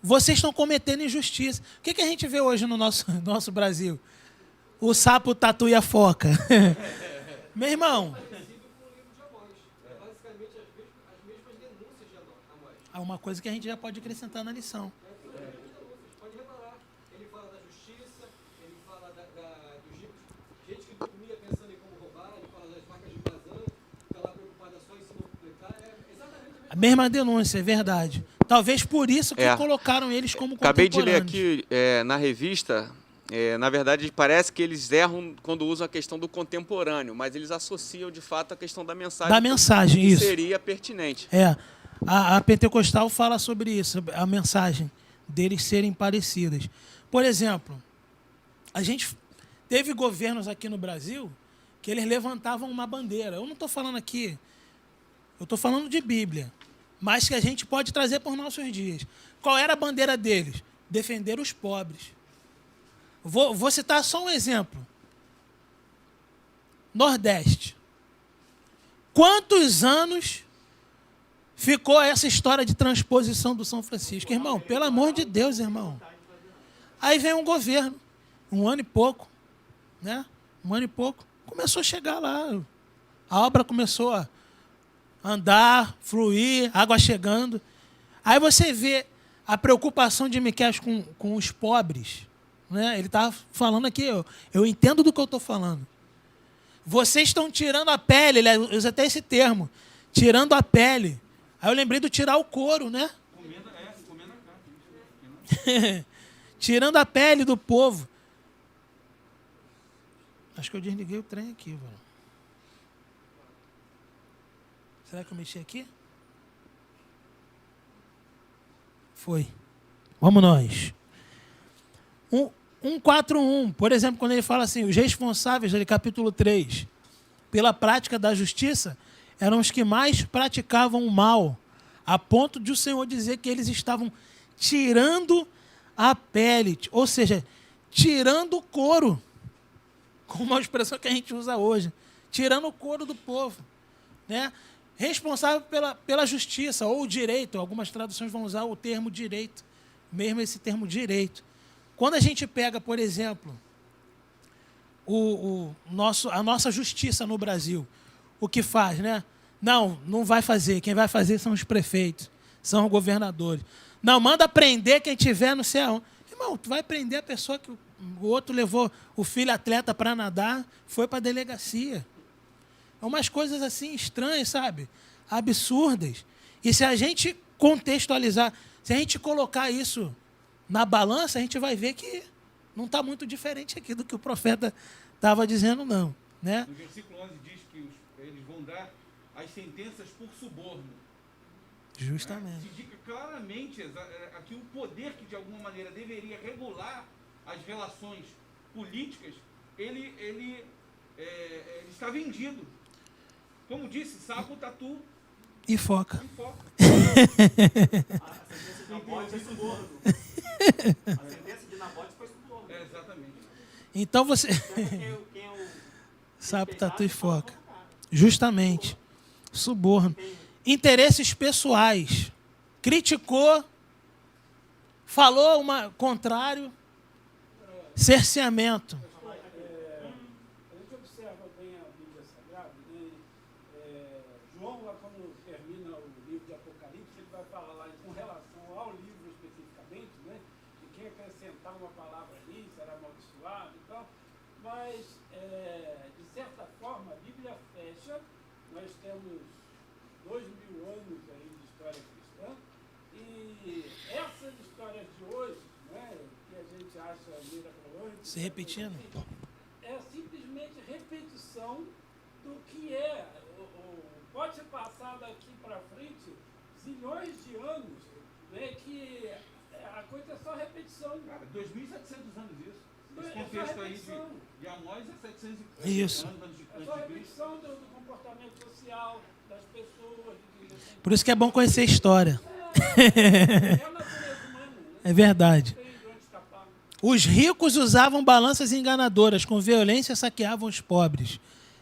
vocês estão cometendo injustiça. O que a gente vê hoje no nosso Brasil? O sapo, o tatu e a foca. Meu irmão. Há uma coisa que a gente já pode acrescentar na lição. Pode reparar. Ele fala da justiça, ele fala do gente que comia pensando em como roubar, ele fala das vacas de Bazã, está lá preocupada só em se multiplicar. É exatamente a mesma denúncia, é verdade. Talvez por isso que colocaram eles como Acabei contemporâneos. de ler aqui na revista, na verdade parece que eles erram quando usam a questão do contemporâneo, mas eles associam de fato a questão da mensagem. Da mensagem, que isso. seria pertinente. A Pentecostal fala sobre isso, a mensagem deles serem parecidas. Por exemplo, a gente teve governos aqui no Brasil que eles levantavam uma bandeira. Eu não estou falando aqui, eu estou falando de Bíblia, mas que a gente pode trazer por nossos dias. Qual era a bandeira deles? Defender os pobres. Vou citar só um exemplo. Nordeste. Quantos anos ficou essa história de transposição do São Francisco? Irmão, pelo amor de Deus, irmão. Aí vem um governo, 1 ano e pouco, né? 1 ano e pouco, começou a chegar lá. A obra começou a andar, fluir, água chegando. Aí você vê a preocupação de Miqueias com os pobres. Né? Ele estava falando aqui, eu entendo do que eu estou falando. Vocês estão tirando a pele, ele usa até esse termo, tirando a pele. Aí eu lembrei do tirar o couro, né? Comendo a carne. Tirando a pele do povo. Acho que eu desliguei o trem aqui, velho. Será que eu mexi aqui? Foi. Vamos nós. 141, por exemplo, quando ele fala assim, os responsáveis, ali, capítulo 3, pela prática da justiça, eram os que mais praticavam o mal, a ponto de o Senhor dizer que eles estavam tirando a pele, ou seja, tirando o couro, com uma expressão que a gente usa hoje, tirando o couro do povo, né? Responsável pela justiça, ou direito, algumas traduções vão usar o termo direito, mesmo esse termo direito. Quando a gente pega, por exemplo, a nossa justiça no Brasil, o que faz, né? Não vai fazer. Quem vai fazer são os prefeitos, são os governadores. Não, manda prender quem tiver no céu. Irmão, tu vai prender a pessoa que o outro levou o filho atleta para nadar, foi para a delegacia. É umas coisas assim estranhas, sabe? Absurdas. E se a gente contextualizar, se a gente colocar isso na balança, a gente vai ver que não está muito diferente aqui do que o profeta estava dizendo, não. Né? No versículo 11 diz que eles vão dar as sentenças por suborno. Justamente. Se indica claramente aqui o poder que, de alguma maneira, deveria regular as relações políticas, ele está vendido. Como disse, sapo, tatu e foca. A sentença de Nabote foi suborno. Exatamente. Então você... Sapo, tatu e foca. Justamente. Suborno. Interesses pessoais. Criticou, falou contrário, cerceamento. A gente observa bem a Bíblia Sagrada, né? João, lá quando termina o livro de Apocalipse, ele vai falar lá com relação ao livro especificamente, né? De quem acrescentar uma palavra ali será amaldiçoado e tal. Mas, de certa forma, a Bíblia fecha. Nós temos 2000 anos aí de história cristã. E essas histórias de hoje, né, que a gente acha mirabolante, Se repetindo? é simplesmente repetição do que é. Pode ser passar daqui para frente zilhões de anos, né, que a coisa é só repetição. Cara, 2.700 anos isso. Esse É contexto só aí repetição. de Amós é 700 Isso. anos antes de É só Cristo. repetição do comportamento social das pessoas. Por isso que é bom conhecer a história. É a natureza humana, né? É verdade. Não tem de onde escapar. Os ricos usavam balanças enganadoras, com violência saqueavam os pobres.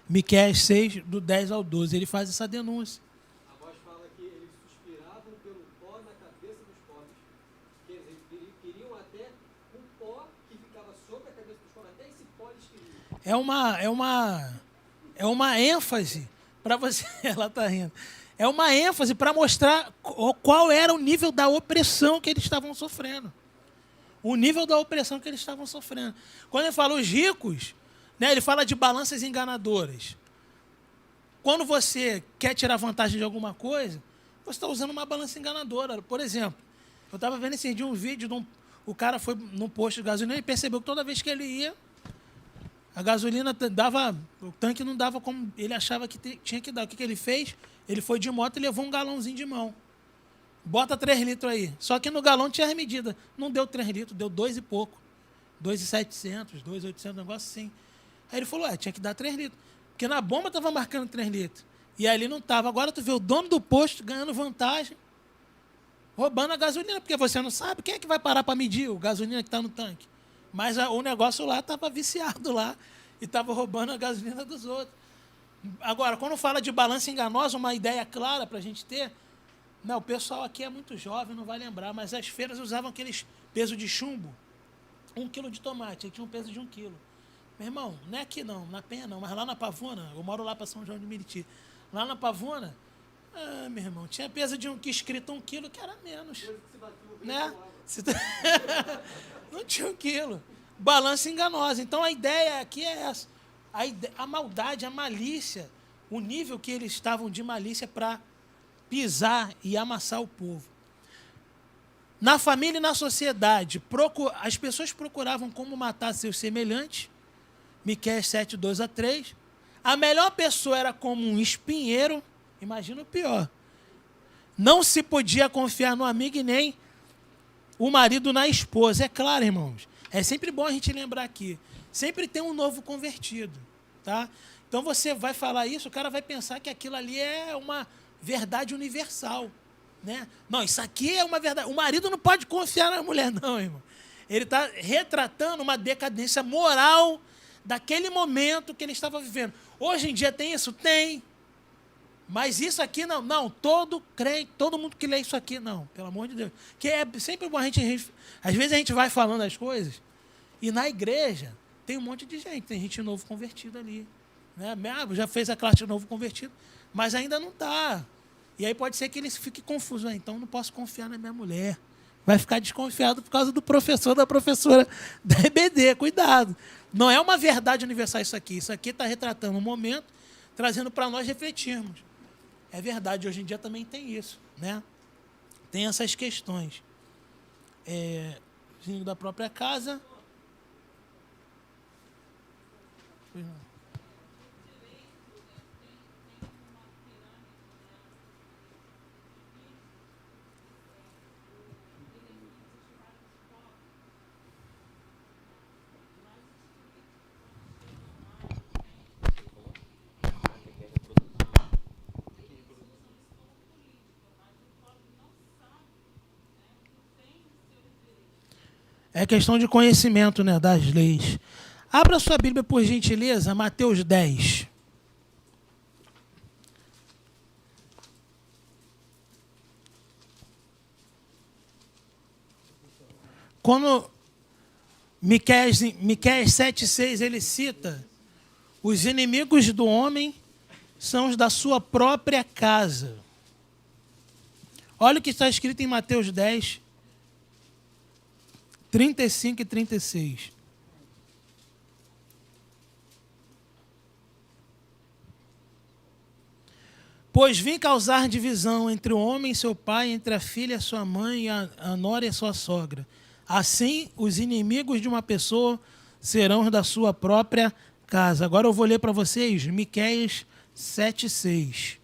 Miqueias 6, do 10 ao 12. Ele faz essa denúncia. A voz fala que eles suspiravam pelo pó na cabeça dos pobres. Quer dizer, eles queriam até um pó que ficava sobre a cabeça dos pobres. Até esse pó eles queriam. É uma ênfase para você. Ela está rindo. É uma ênfase para mostrar qual era o nível da opressão que eles estavam sofrendo. O nível da opressão que eles estavam sofrendo. Quando ele fala os ricos, né, ele fala de balanças enganadoras. Quando você quer tirar vantagem de alguma coisa, você está usando uma balança enganadora. Por exemplo, eu estava vendo esse dia um vídeo de o cara foi num posto de gasolina e percebeu que toda vez que ele ia, a gasolina dava, o tanque não dava como ele achava que tinha que dar. O que ele fez? Ele foi de moto e levou um galãozinho de mão. Bota 3 litros aí. Só que no galão tinha as medidas. Não deu 3 litros, deu 2 e pouco. 2.700, 2.800, um negócio assim. Aí ele falou, tinha que dar 3 litros. Porque na bomba estava marcando 3 litros. E ali não estava. Agora tu vê o dono do posto ganhando vantagem, roubando a gasolina, porque você não sabe. Quem é que vai parar para medir a gasolina que está no tanque? Mas o negócio lá estava viciado lá e estava roubando a gasolina dos outros. Agora, quando fala de balança enganosa, uma ideia clara para a gente ter, não, o pessoal aqui é muito jovem, não vai lembrar, mas as feiras usavam aqueles pesos de chumbo, 1 quilo de tomate, aí tinha um peso de 1 quilo. Meu irmão, não é aqui não, na Penha não, mas lá na Pavuna, eu moro lá para São João de Meriti, lá na Pavuna, meu irmão, tinha peso de que escrito 1 quilo, que era menos. Né? Não tinha 1 quilo. Balança enganosa. Então a ideia aqui é essa. A maldade, a malícia, o nível que eles estavam de malícia para pisar e amassar o povo. Na família e na sociedade, as pessoas procuravam como matar seus semelhantes. Miqueias 7, 2 a 3. A melhor pessoa era como um espinheiro. Imagina o pior. Não se podia confiar no amigo e nem o marido na esposa. É claro, irmãos. É sempre bom a gente lembrar aqui. Sempre tem um novo convertido. Tá? Então você vai falar isso, o cara vai pensar que aquilo ali é uma verdade universal. Né? Não, isso aqui é uma verdade. O marido não pode confiar na mulher, não, irmão. Ele está retratando uma decadência moral daquele momento que ele estava vivendo. Hoje em dia tem isso? Tem. Mas isso aqui não. Não, todo crente, todo mundo que lê isso aqui, não. Pelo amor de Deus. Que é sempre bom a gente... Às vezes a gente vai falando as coisas e na igreja tem um monte de gente. Tem gente novo convertido ali. Né? Já fez a classe de novo convertido, mas ainda não está. E aí pode ser que ele fique confuso. Então não posso confiar na minha mulher. Vai ficar desconfiado por causa do professor, da professora da EBD. Cuidado. Não é uma verdade universal isso aqui. Isso aqui está retratando um momento, trazendo para nós refletirmos. É verdade, hoje em dia também tem isso. Né? Tem essas questões. Vindo da própria casa. É questão de conhecimento, né, das leis. Abra sua Bíblia, por gentileza, Mateus 10. Quando Miqueias 7,6, ele cita: os inimigos do homem são os da sua própria casa. Olha o que está escrito em Mateus 10, 35 e 36. Pois vim causar divisão entre o homem e seu pai, entre a filha e a sua mãe, e a nora e a sua sogra. Assim, os inimigos de uma pessoa serão os da sua própria casa. Agora eu vou ler para vocês Miqueias 7,6.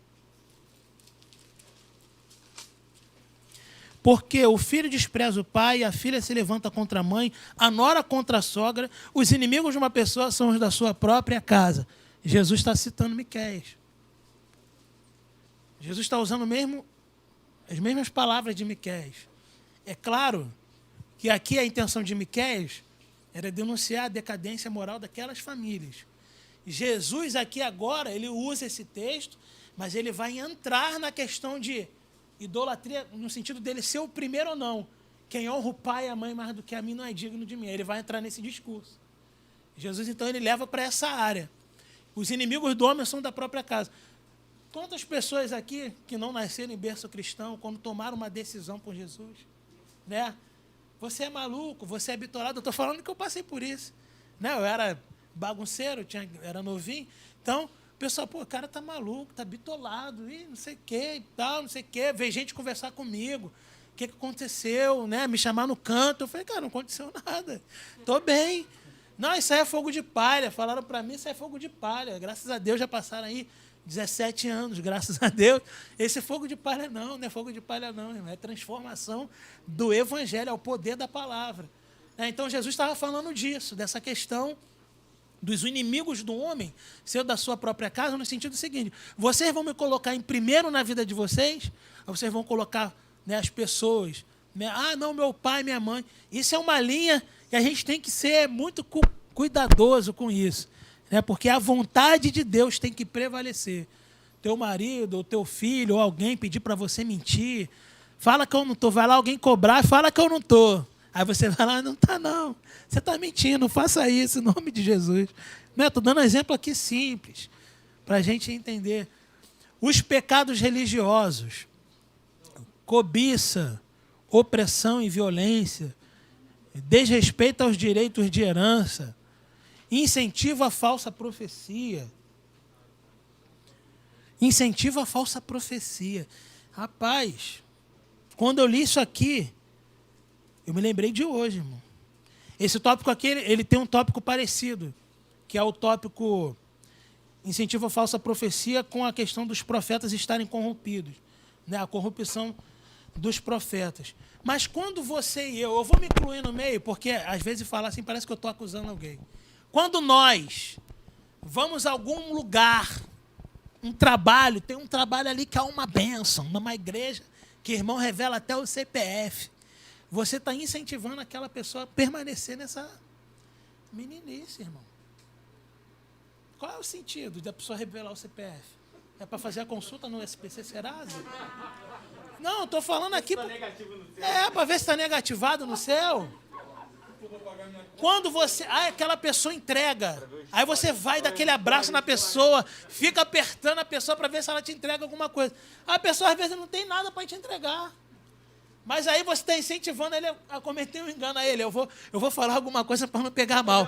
Porque o filho despreza o pai, a filha se levanta contra a mãe, a nora contra a sogra, os inimigos de uma pessoa são os da sua própria casa. Jesus está citando Miqueias. Jesus está usando mesmo As mesmas palavras de Miqueias. É claro que aqui a intenção de Miqueias era denunciar a decadência moral daquelas famílias. Jesus aqui agora, ele usa esse texto, mas ele vai entrar na questão de idolatria, no sentido dele ser o primeiro ou não. Quem honra o pai e a mãe mais do que a mim não é digno de mim. Ele vai entrar nesse discurso. Jesus, então, ele leva para essa área. Os inimigos do homem são da própria casa. Quantas pessoas aqui que não nasceram em berço cristão, quando tomaram uma decisão por Jesus, né? Você é maluco, você é bitolado. Eu estou falando que eu passei por isso. Né? Eu era bagunceiro, era novinho. Então, o pessoal, pô, o cara tá maluco, tá bitolado, e não sei o que e tal, não sei o que. Veio gente conversar comigo. O que aconteceu? Né? Me chamar no canto. Eu falei, cara, não aconteceu nada. Estou bem. Não, isso aí é fogo de palha. Falaram para mim, isso é fogo de palha. Graças a Deus já passaram aí 17 anos, graças a Deus. Esse fogo de palha não é fogo de palha não, irmão. É transformação do evangelho, é o poder da palavra. Então Jesus estava falando disso, dessa questão dos inimigos do homem ser da sua própria casa, no sentido seguinte: vocês vão me colocar em primeiro na vida de vocês, ou vocês vão colocar, né, as pessoas, né? Ah, não, meu pai, minha mãe. Isso é uma linha que a gente tem que ser muito cuidadoso com isso, né? Porque a vontade de Deus tem que prevalecer. Teu marido, ou teu filho, ou alguém pedir para você mentir, fala que eu não estou, vai lá alguém cobrar, fala que eu não estou. Aí você vai lá, não está não, você está mentindo, não faça isso em nome de Jesus. Estou dando um exemplo aqui simples, para a gente entender. Os pecados religiosos, cobiça, opressão e violência, desrespeito aos direitos de herança, incentivo à falsa profecia. Incentivo à falsa profecia. Rapaz, quando eu li isso aqui, eu me lembrei de hoje, irmão. Esse tópico aqui, ele tem um tópico parecido, que é o tópico incentivo à falsa profecia com a questão dos profetas estarem corrompidos, né? A corrupção dos profetas. Mas quando você e eu vou me incluir no meio, porque às vezes falar assim parece que eu estou acusando alguém. Quando nós vamos a algum lugar, um trabalho, tem um trabalho ali que é uma bênção, numa igreja, que irmão revela até o CPF. Você está incentivando aquela pessoa a permanecer nessa meninice, irmão. Qual é o sentido da pessoa revelar o CPF? É para fazer a consulta no SPC Serasa? Não, estou falando aqui... para ver se está negativado no céu. Quando você... aquela pessoa entrega. Aí você vai dar aquele abraço na pessoa, fica apertando a pessoa para ver se ela te entrega alguma coisa. A pessoa, às vezes, não tem nada para te entregar. Mas aí você está incentivando ele a cometer um engano a ele. Eu vou falar alguma coisa para não pegar mal.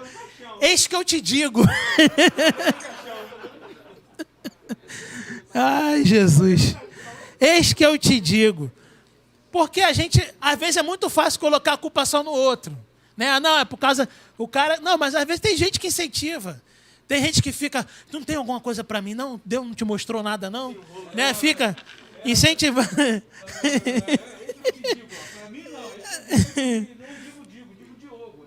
Eis que eu te digo. Ai, Jesus. Eis que eu te digo. Porque a gente, às vezes, é muito fácil colocar a culpa só no outro. Né? Não, é por causa... O cara... Não, mas às vezes tem gente que incentiva. Tem gente que fica... Não tem alguma coisa para mim, não? Deus não te mostrou nada, não? Né? Fica incentivando. Para mim, não. Não digo Diogo.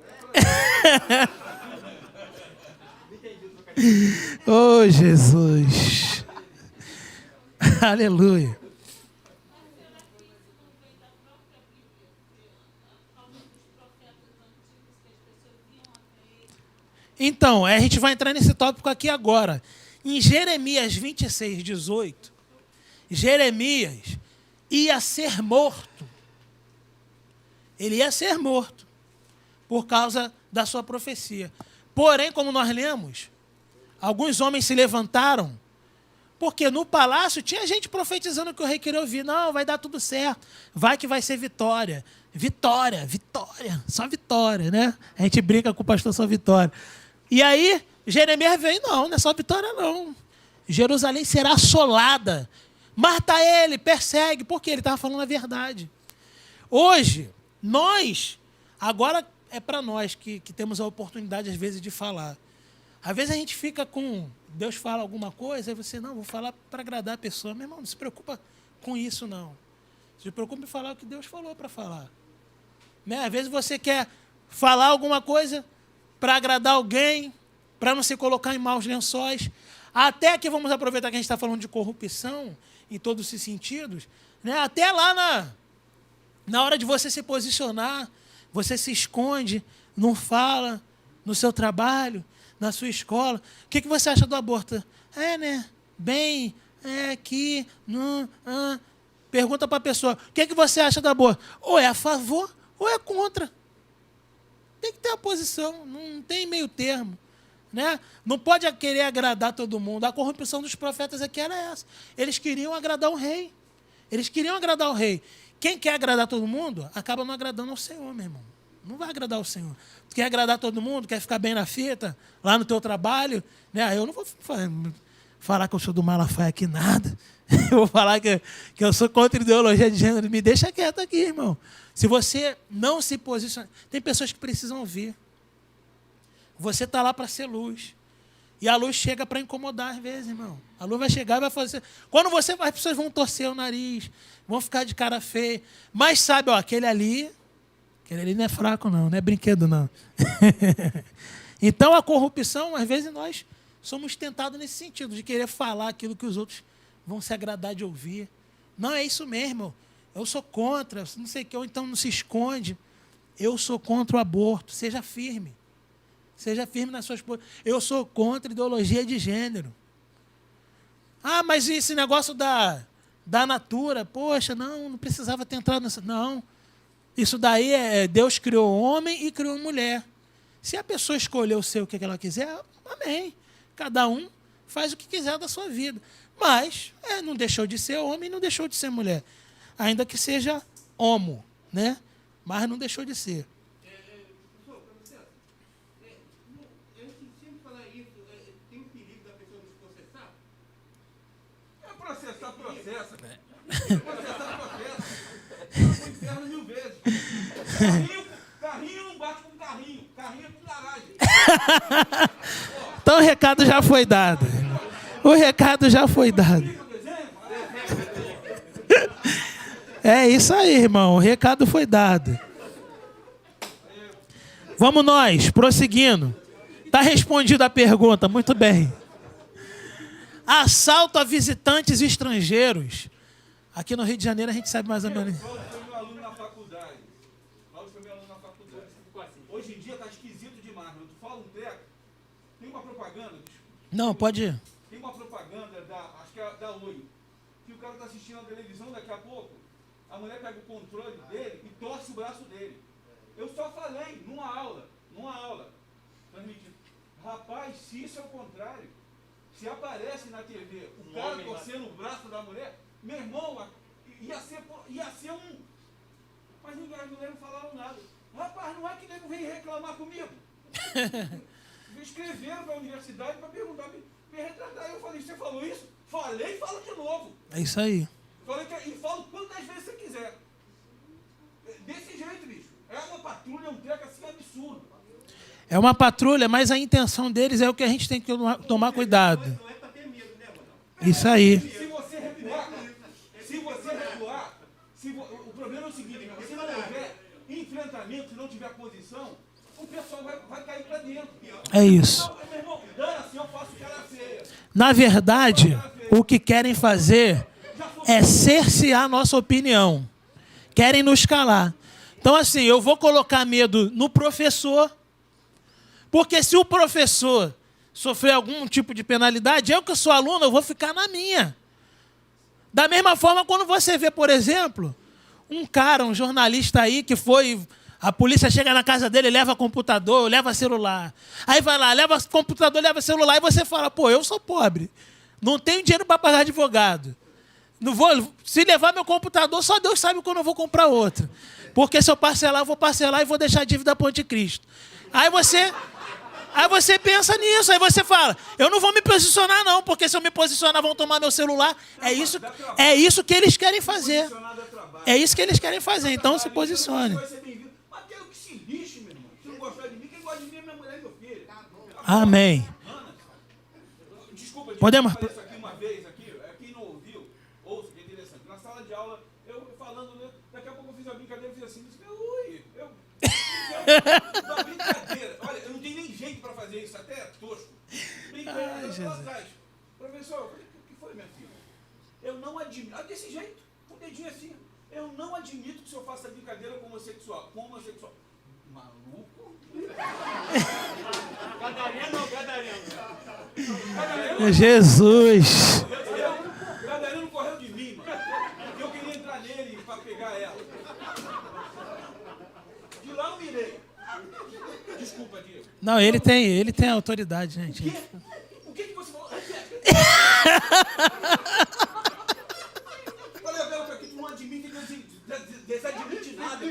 Oh, Jesus. Aleluia. Então, a gente vai entrar nesse tópico aqui agora. Em Jeremias 26, 18, Jeremias ia ser morto. Ele ia ser morto por causa da sua profecia. Porém, como nós lemos, alguns homens se levantaram, porque no palácio tinha gente profetizando que o rei queria ouvir. Não, vai dar tudo certo. Vai que vai ser vitória. Vitória, vitória. Só vitória, né? A gente brinca com o pastor só vitória. E aí, Jeremias veio, não é só vitória não. Jerusalém será assolada. Mata ele, persegue, porque ele estava falando a verdade. Hoje, nós, agora é para nós que temos a oportunidade, às vezes, de falar. Às vezes a gente fica com... Deus fala alguma coisa, aí você, não, vou falar para agradar a pessoa. Meu irmão, não se preocupa com isso, não. Se preocupa em falar o que Deus falou para falar. Né? Às vezes você quer falar alguma coisa para agradar alguém, para não se colocar em maus lençóis. Até que, vamos aproveitar que a gente está falando de corrupção, em todos os sentidos, né? Até lá na hora de você se posicionar, você se esconde, não fala no seu trabalho, na sua escola. O que você acha do aborto? Né? Bem, aqui, não, Pergunta para a pessoa, o que você acha do aborto? Ou é a favor, ou é contra. Tem que ter a posição, não tem meio termo. Né? Não pode querer agradar todo mundo. A corrupção dos profetas aqui era essa. Eles queriam agradar o rei. Eles queriam agradar o rei. Quem quer agradar todo mundo, acaba não agradando ao Senhor, meu irmão. Não vai agradar o Senhor. Tu quer agradar todo mundo, quer ficar bem na fita, lá no teu trabalho, né? Eu não vou falar que eu sou do Malafaia aqui, nada. Eu vou falar que eu sou contra a ideologia de gênero. Me deixa quieto aqui, irmão. Se você não se posiciona... Tem pessoas que precisam ouvir. Você está lá para ser luz. E a luz chega para incomodar às vezes, irmão. A luz vai chegar e vai fazer... Quando você vai, as pessoas vão torcer o nariz, vão ficar de cara feia. Mas sabe, aquele ali não é fraco, não é brinquedo, não. Então, a corrupção, às vezes, nós somos tentados nesse sentido, de querer falar aquilo que os outros vão se agradar de ouvir. Não, é isso mesmo. Eu sou contra, não sei o que, ou então não se esconde. Eu sou contra o aborto. Seja firme. Seja firme nas suas posições. Eu sou contra a ideologia de gênero. Mas esse negócio da natura, poxa, não precisava ter entrado nessa... Não. Isso daí Deus criou homem e criou mulher. Se a pessoa escolher ser o que ela quiser, amém. Cada um faz o que quiser da sua vida. Mas não deixou de ser homem e não deixou de ser mulher. Ainda que seja homo, né? Mas não deixou de ser. Professor, eu sempre falar isso, tem um perigo da pessoa nos processar? Processar, processa. Processar, processa. Eu vou pro inferno 1000 vezes. Carrinho não bate com carrinho. Carrinho é com garagem. Então o recado já foi dado. O recado já foi dado. É isso aí, irmão. O recado foi dado. Vamos nós, prosseguindo. Está respondida a pergunta, muito bem. Assalto a visitantes estrangeiros. Aqui no Rio de Janeiro a gente sabe mais ou menos. Paulo foi meu aluno na faculdade. Hoje em dia está esquisito demais. Tu fala um treco. Tem uma propaganda. Não, pode ir. Tem uma propaganda, acho que é da Oi, que o cara está assistindo a televisão daqui a pouco, a mulher pega o controle dele e torce o braço dele. Eu só falei numa aula, transmitindo. Rapaz, se isso é o contrário, se aparece na TV o cara torcendo o braço da mulher, meu irmão, ia ser um... Mas ninguém, as mulheres não falaram nada. Rapaz, não é que nego vem reclamar comigo. Escreveram para a universidade para perguntar, me retratar. Eu falei, você falou isso? Falei e falo de novo. É isso aí. E falo quantas vezes você quiser. Desse jeito, bicho. É uma patrulha, um treco assim absurdo. É uma patrulha, mas a intenção deles é o que a gente tem que tomar cuidado. Não é para ter medo, né, mano? Isso aí. Se você recuar, o problema é o seguinte, se não houver enfrentamento, se não tiver posição, o pessoal vai cair para dentro. É isso. Então, meu irmão, assim eu faço cara feia. Na verdade, o que querem fazer é cercear a nossa opinião. Querem nos calar. Então, assim, eu vou colocar medo no professor, porque se o professor sofrer algum tipo de penalidade, eu que sou aluno, eu vou ficar na minha. Da mesma forma, quando você vê, por exemplo, um jornalista aí que foi... A polícia chega na casa dele, leva computador, leva celular. Aí vai lá, leva computador, leva celular, e você fala, eu sou pobre. Não tenho dinheiro para pagar advogado. Não vou, se levar meu computador, só Deus sabe quando eu vou comprar outro. Porque se eu parcelar, eu vou parcelar e vou deixar a dívida para o anticristo. Aí você pensa nisso, aí você fala, eu não vou me posicionar não, porque se eu me posicionar vão tomar meu celular. É isso que eles querem fazer. É isso que eles querem fazer, então se posicione. Amém. Desculpa, podemos isso aqui uma vez, quem não ouviu, ouça, que é interessante. Na sala de aula, eu falando, daqui a pouco eu fiz uma brincadeira, eu fiz assim, uma brincadeira. Olha, eu não tenho nem jeito para fazer isso, até é tosco. Brincadeira lá atrás. Professor, eu falei, o que foi, minha filha? Eu não admito, desse jeito, com o dedinho assim, eu não admito que o senhor faça brincadeira com homossexual. Maluco? Gadareno. Jesus. Gadareno correu de mim, mano. Eu queria entrar nele pra pegar ela. De lá eu mirei. Desculpa, Diego. Não, ele tem autoridade, gente. O que você falou? Olha, Bela, aqui tu não admite nem desadmite nada.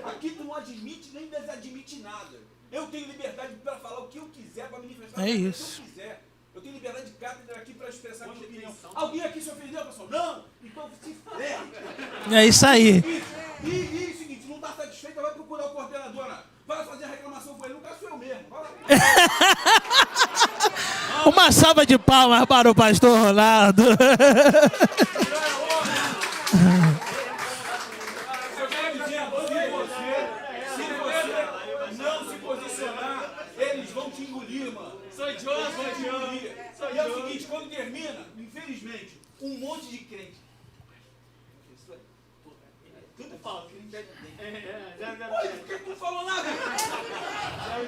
Aqui tu não admite nem desadmite nada. Eu tenho liberdade para falar o que eu quiser, para manifestar o que eu quiser. Eu tenho liberdade de cátedra aqui para expressar a minha opinião. Alguém aqui se ofendeu, pessoal? Não? Então se ferre. É isso aí. E o seguinte, não está satisfeito, vai procurar o coordenador, vai fazer a reclamação com ele. No caso sou eu mesmo. Vai lá. Uma salva de palmas para o pastor Ronaldo. Eu quero dizer a você, se você não se posicionar, eles vão te engolir, mano. Eles vão te engolir. E é o seguinte, quando termina, infelizmente, um monte de crente. Tudo fala, crente. Olha, por que tu não falou nada?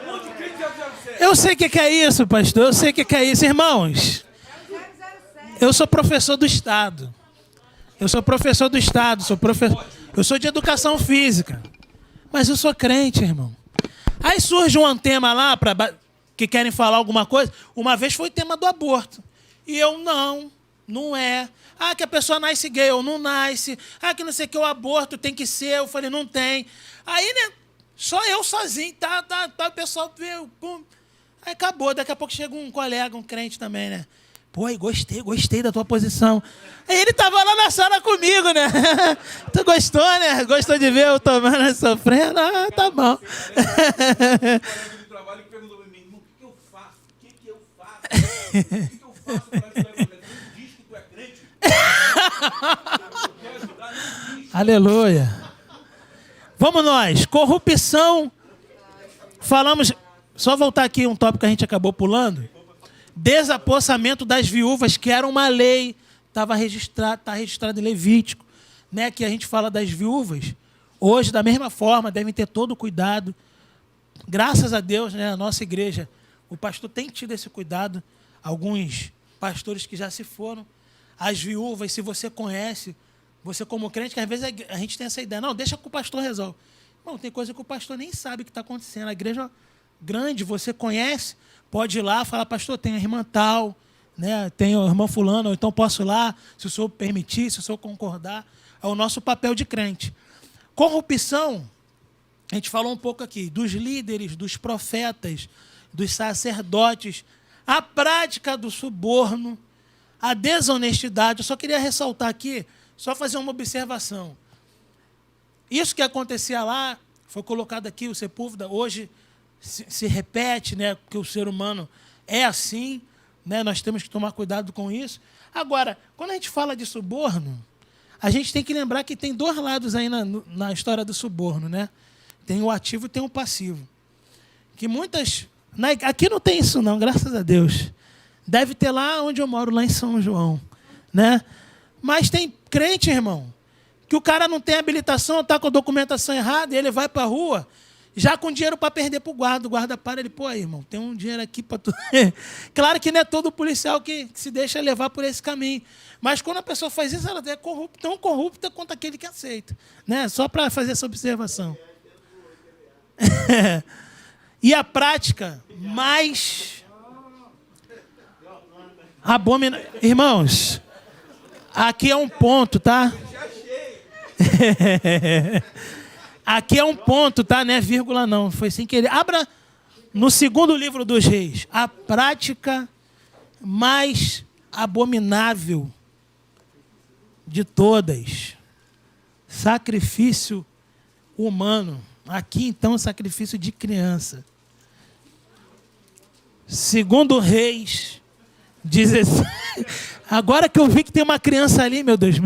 Um monte de crente 007. Eu sei o que é isso, pastor. Eu sei o que é isso. Irmãos, eu sou professor do Estado. Eu sou de educação física. Mas eu sou crente, irmão. Aí surge um tema lá que querem falar alguma coisa. Uma vez foi o tema do aborto. E eu, não é. Ah, que a pessoa nasce gay ou não nasce. Ah, que não sei o que, o aborto tem que ser. Eu falei, não tem. Aí, né, só eu sozinho, tá, o pessoal viu. Aí acabou, daqui a pouco chega um colega, um crente também, né? Pô, aí gostei da tua posição. Aí ele tava lá na sala comigo, né? Tu gostou, né? Gostou de ver eu tomando, sofrendo? Ah, tá bom. De trabalho que perguntou pra mim, irmão, o que eu faço? O que eu faço para ajudar a mulher? Não diz que tu é crente. Eu quero ajudar, não diz. Aleluia. Vamos nós. Corrupção. Falamos... Só voltar aqui um tópico que a gente acabou pulando. Desapossamento das viúvas, que era uma lei. Está registrado em Levítico. Né, que a gente fala das viúvas. Hoje, da mesma forma, devem ter todo o cuidado. Graças a Deus, né, a nossa igreja, o pastor tem tido esse cuidado. Alguns pastores que já se foram. As viúvas, se você conhece, você como crente, que às vezes a gente tem essa ideia. Não, deixa que o pastor resolve. Não, tem coisa que o pastor nem sabe o que está acontecendo. A igreja grande, você conhece, pode ir lá falar, pastor, tem a irmã tal, né, tem o irmão fulano, ou então posso ir lá, se o senhor permitir, se o senhor concordar. É o nosso papel de crente. Corrupção, a gente falou um pouco aqui, dos líderes, dos profetas, dos sacerdotes, a prática do suborno, a desonestidade. Eu só queria ressaltar aqui, só fazer uma observação. Isso que acontecia lá, foi colocado aqui, o Sepúlveda, hoje se repete, né, que o ser humano é assim, né, nós temos que tomar cuidado com isso. Agora, quando a gente fala de suborno, a gente tem que lembrar que tem dois lados aí na história do suborno, né? Tem o ativo e tem o passivo. Que muitas... Aqui não tem isso não, graças a Deus. Deve ter lá onde eu moro, lá em São João, né? Mas tem crente, irmão, que o cara não tem habilitação, está com a documentação errada, e ele vai para a rua, já com dinheiro para perder para o guarda para, ele, pô, aí, irmão, tem um dinheiro aqui para tu. Claro que não é todo policial que se deixa levar por esse caminho. Mas quando a pessoa faz isso, ela é corrupta, tão corrupta quanto aquele que aceita. Né? Só para fazer essa observação. E a prática mais abominável. Irmãos, aqui é um ponto, tá? Aqui é um ponto, tá? Não é vírgula, não. Foi sem querer. Abra no segundo livro dos Reis. A prática mais abominável de todas. Sacrifício humano. Aqui, então, sacrifício de criança. Segundo Reis 16. Agora que eu vi que tem uma criança ali, meu Deus,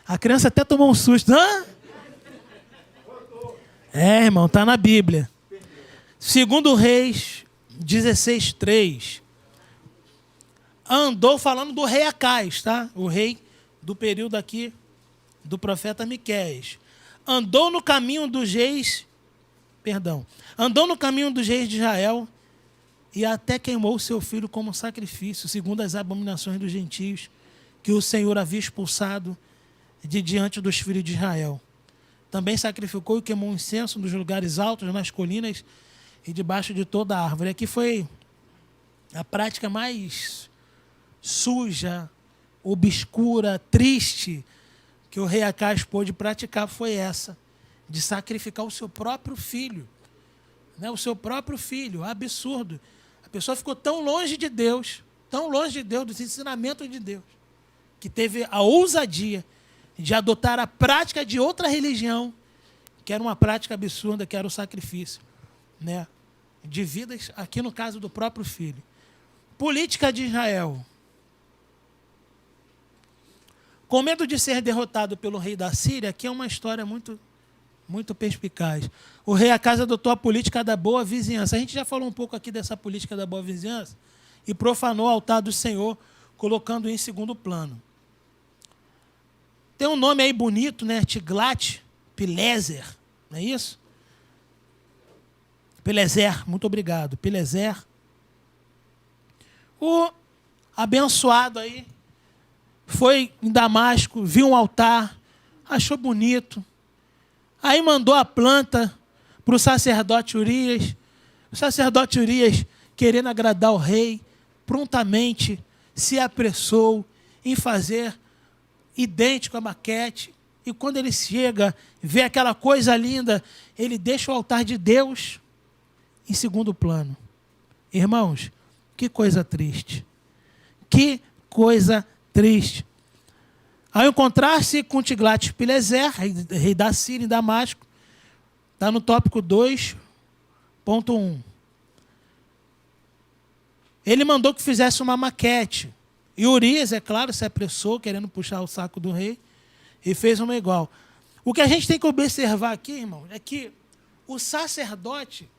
a criança até tomou um susto. Hã? É, irmão, está na Bíblia. Segundo Reis 16:3. andou falando do rei Acais, tá? O rei do período aqui do profeta Miqueias. Andou no caminho dos reis de Israel e até queimou seu filho como sacrifício, segundo as abominações dos gentios, que o Senhor havia expulsado de diante dos filhos de Israel. Também sacrificou e queimou incenso nos lugares altos, nas colinas e debaixo de toda a árvore. Aqui foi a prática mais suja, obscura, triste que o rei Acais pôde praticar, foi essa, de sacrificar o seu próprio filho. Né? O seu próprio filho, absurdo. A pessoa ficou tão longe de Deus, dos ensinamentos de Deus, que teve a ousadia de adotar a prática de outra religião, que era uma prática absurda, que era o sacrifício, né, de vidas, aqui no caso do próprio filho. Política de Israel. Com medo de ser derrotado pelo rei da Síria, aqui é uma história muito, muito perspicaz. O rei Acais adotou a política da boa vizinhança. A gente já falou um pouco aqui dessa política da boa vizinhança e profanou o altar do Senhor, colocando em segundo plano. Tem um nome aí bonito, né? Tiglat-Pileser, não é isso? Pileser, muito obrigado. Pileser. O abençoado aí foi em Damasco, viu um altar, achou bonito. Aí mandou a planta para o sacerdote Urias. O sacerdote Urias, querendo agradar o rei, prontamente se apressou em fazer idêntico à maquete. E quando ele chega, vê aquela coisa linda, ele deixa o altar de Deus em segundo plano. Irmãos, que coisa triste. Que coisa triste. Ao encontrar-se com Tiglat-Pileser, rei da Síria em Damasco, está no tópico 2.1. Ele mandou que fizesse uma maquete. E Urias, é claro, se apressou, querendo puxar o saco do rei, e fez uma igual. O que a gente tem que observar aqui, irmão, é que o sacerdote,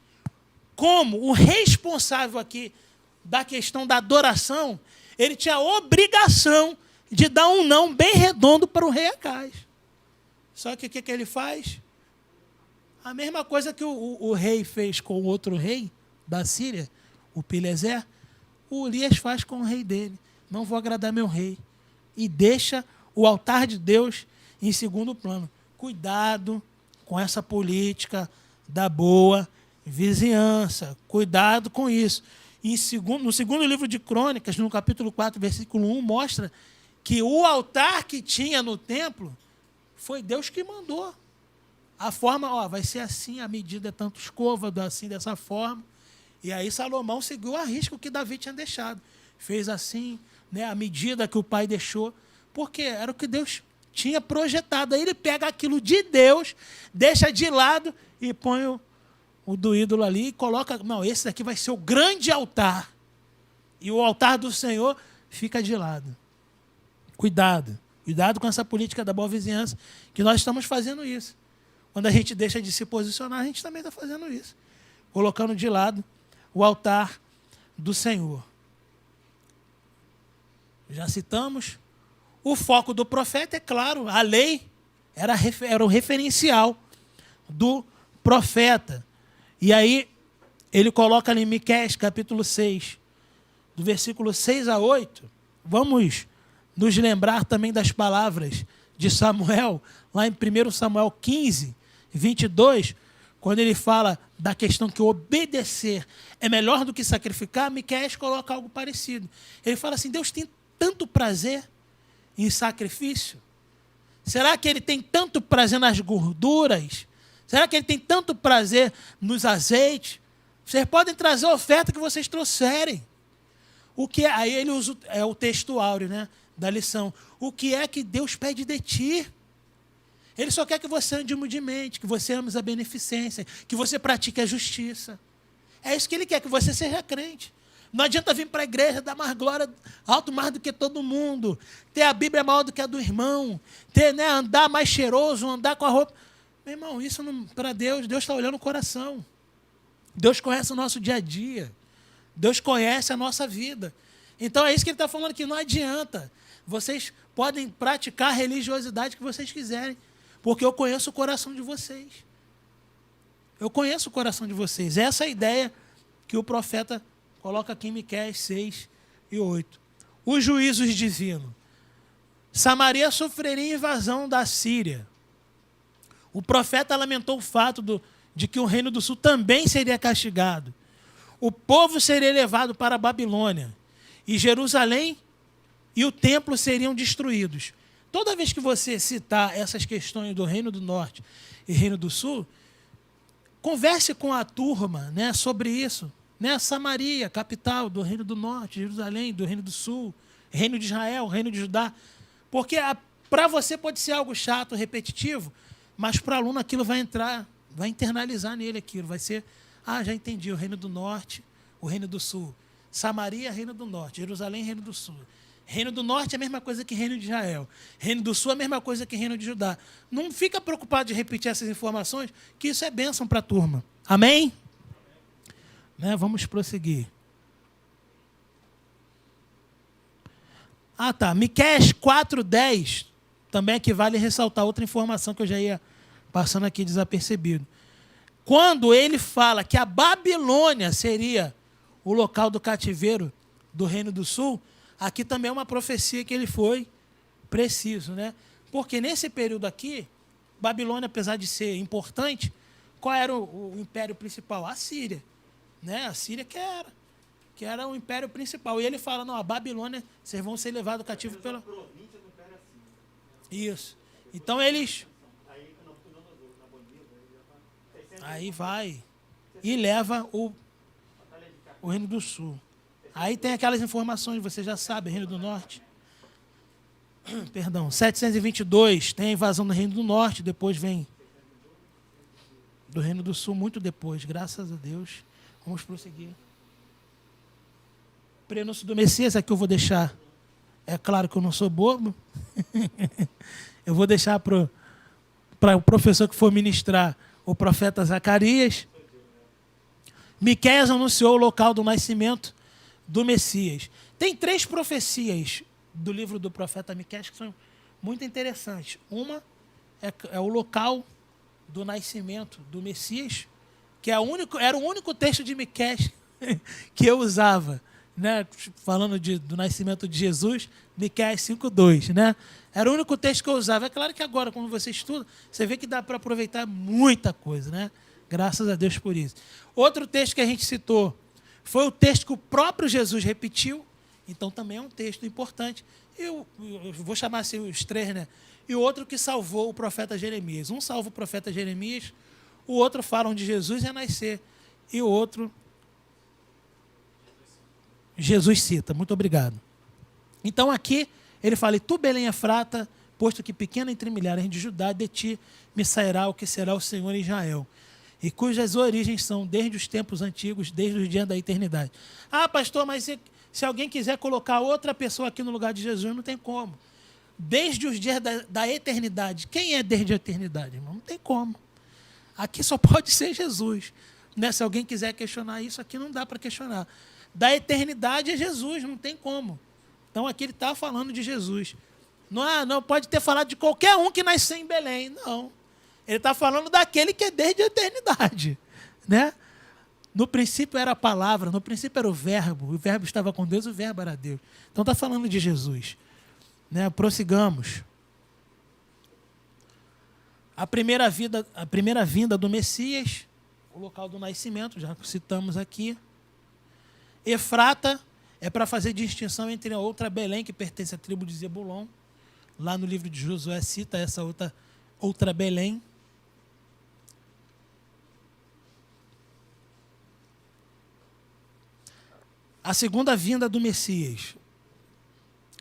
como o responsável aqui da questão da adoração, ele tinha a obrigação de dar um não bem redondo para o rei Acais. Só que o que ele faz? A mesma coisa que o rei fez com o outro rei da Síria, o Pileser, o Urias faz com o rei dele. Não vou agradar meu rei. E deixa o altar de Deus em segundo plano. Cuidado com essa política da boa vizinhança. Cuidado com isso. No segundo livro de Crônicas, no capítulo 4, versículo 1, mostra que o altar que tinha no templo foi Deus que mandou. A forma, vai ser assim, a medida é tantos côvados, assim, dessa forma. E aí Salomão seguiu a risca o que Davi tinha deixado. Fez assim, né, a medida que o pai deixou, porque era o que Deus tinha projetado. Aí ele pega aquilo de Deus, deixa de lado e põe o do ídolo ali e coloca, não, esse daqui vai ser o grande altar. E o altar do Senhor fica de lado. Cuidado com essa política da boa vizinhança, que nós estamos fazendo isso. Quando a gente deixa de se posicionar, a gente também está fazendo isso. Colocando de lado o altar do Senhor. Já citamos. O foco do profeta, é claro, a lei era o referencial do profeta. E aí, ele coloca ali em Miqueias, capítulo 6, do versículo 6 a 8. Vamos nos lembrar também das palavras de Samuel, lá em 1 Samuel 15, 22, quando ele fala da questão que obedecer é melhor do que sacrificar. Miqueias coloca algo parecido. Ele fala assim, Deus tem tanto prazer em sacrifício? Será que ele tem tanto prazer nas gorduras? Será que ele tem tanto prazer nos azeites? Vocês podem trazer a oferta que vocês trouxerem. Aí ele usa o texto áureo, né, da lição. O que é que Deus pede de ti? Ele só quer que você ande humildemente, que você ame a beneficência, que você pratique a justiça. É isso que ele quer, que você seja crente. Não adianta vir para a igreja, dar mais glória, alto mais do que todo mundo, ter a Bíblia maior do que a do irmão, andar mais cheiroso, andar com a roupa. Meu irmão, isso para Deus está olhando o coração. Deus conhece o nosso dia a dia. Deus conhece a nossa vida. Então é isso que ele está falando, que não adianta. Vocês podem praticar a religiosidade que vocês quiserem, porque eu conheço o coração de vocês. Eu conheço o coração de vocês. Essa é a ideia que o profeta coloca aqui em Miqueias 6 e 8. Os juízos divinos. Samaria sofreria invasão da Síria. O profeta lamentou o fato de que o reino do sul também seria castigado. O povo seria levado para a Babilônia. E Jerusalém e o templo seriam destruídos. Toda vez que você citar essas questões do reino do norte e reino do sul, converse com a turma, né, sobre isso. Né? Samaria, capital do reino do norte, Jerusalém, do reino do sul, reino de Israel, reino de Judá. Porque para você pode ser algo chato, repetitivo, mas para o aluno aquilo vai entrar, vai internalizar nele aquilo. Vai ser, já entendi, o reino do norte, o reino do sul. Samaria, reino do norte. Jerusalém, reino do sul. Reino do norte é a mesma coisa que reino de Israel. Reino do sul é a mesma coisa que reino de Judá. Não fica preocupado de repetir essas informações, que isso é bênção para a turma. Amém? Né? Vamos prosseguir. Miqueias 4:10 também aqui vale ressaltar outra informação que eu já ia passando aqui desapercebido. Quando ele fala que a Babilônia seria o local do cativeiro do Reino do Sul, aqui também é uma profecia que ele foi preciso, né? Porque nesse período aqui, Babilônia, apesar de ser importante, qual era o império principal? A Síria, né? A Síria que era o império principal. E ele fala, não, a Babilônia, vocês vão ser levados cativo pela... Isso. Então eles... Aí vai e leva o Reino do Sul. Aí tem aquelas informações, você já sabe, Reino do Norte. Perdão, 722 tem a invasão do Reino do Norte, depois vem do Reino do Sul, muito depois, graças a Deus. Vamos prosseguir. Prenúncio do Messias, aqui eu vou deixar. É claro que eu não sou bobo. Eu vou deixar para o professor que for ministrar, o profeta Zacarias. Miqueias anunciou o local do nascimento do Messias. Tem 3 profecias do livro do profeta Miqueias que são muito interessantes. Uma é o local do nascimento do Messias, que era o único texto de Miqueias que eu usava, né? Falando do nascimento de Jesus, Miqueias 5:2, né? Era o único texto que eu usava. É claro que agora, quando você estuda, você vê que dá para aproveitar muita coisa, né? Graças a Deus por isso. Outro texto que a gente citou foi o texto que o próprio Jesus repetiu, então também é um texto importante. Eu vou chamar assim os 3, né? E o outro que salvou o profeta Jeremias. Um salva o profeta Jeremias, o outro fala onde Jesus ia nascer, e o outro Jesus cita. Muito obrigado. Então aqui ele fala, e tu, Belém Efrata, posto que pequena entre milhares de Judá, de ti me sairá o que será o Senhor em Israel, e cujas origens são desde os tempos antigos, desde os dias da eternidade. Pastor, mas se alguém quiser colocar outra pessoa aqui no lugar de Jesus, não tem como. Desde os dias da eternidade. Quem é desde a eternidade, irmão? Não tem como. Aqui só pode ser Jesus. Né? Se alguém quiser questionar isso, aqui não dá para questionar. Da eternidade é Jesus, não tem como. Então aqui ele está falando de Jesus. Não pode ter falado de qualquer um que nasceu em Belém, não. Ele está falando daquele que é desde a eternidade. Né? No princípio era a palavra, no princípio era o verbo estava com Deus, o verbo era Deus. Então está falando de Jesus. Né? Prossigamos. A primeira vinda do Messias, o local do nascimento, já citamos aqui. Efrata é para fazer distinção entre a outra Belém, que pertence à tribo de Zebulon. Lá no livro de Josué cita essa outra Belém. A segunda vinda do Messias.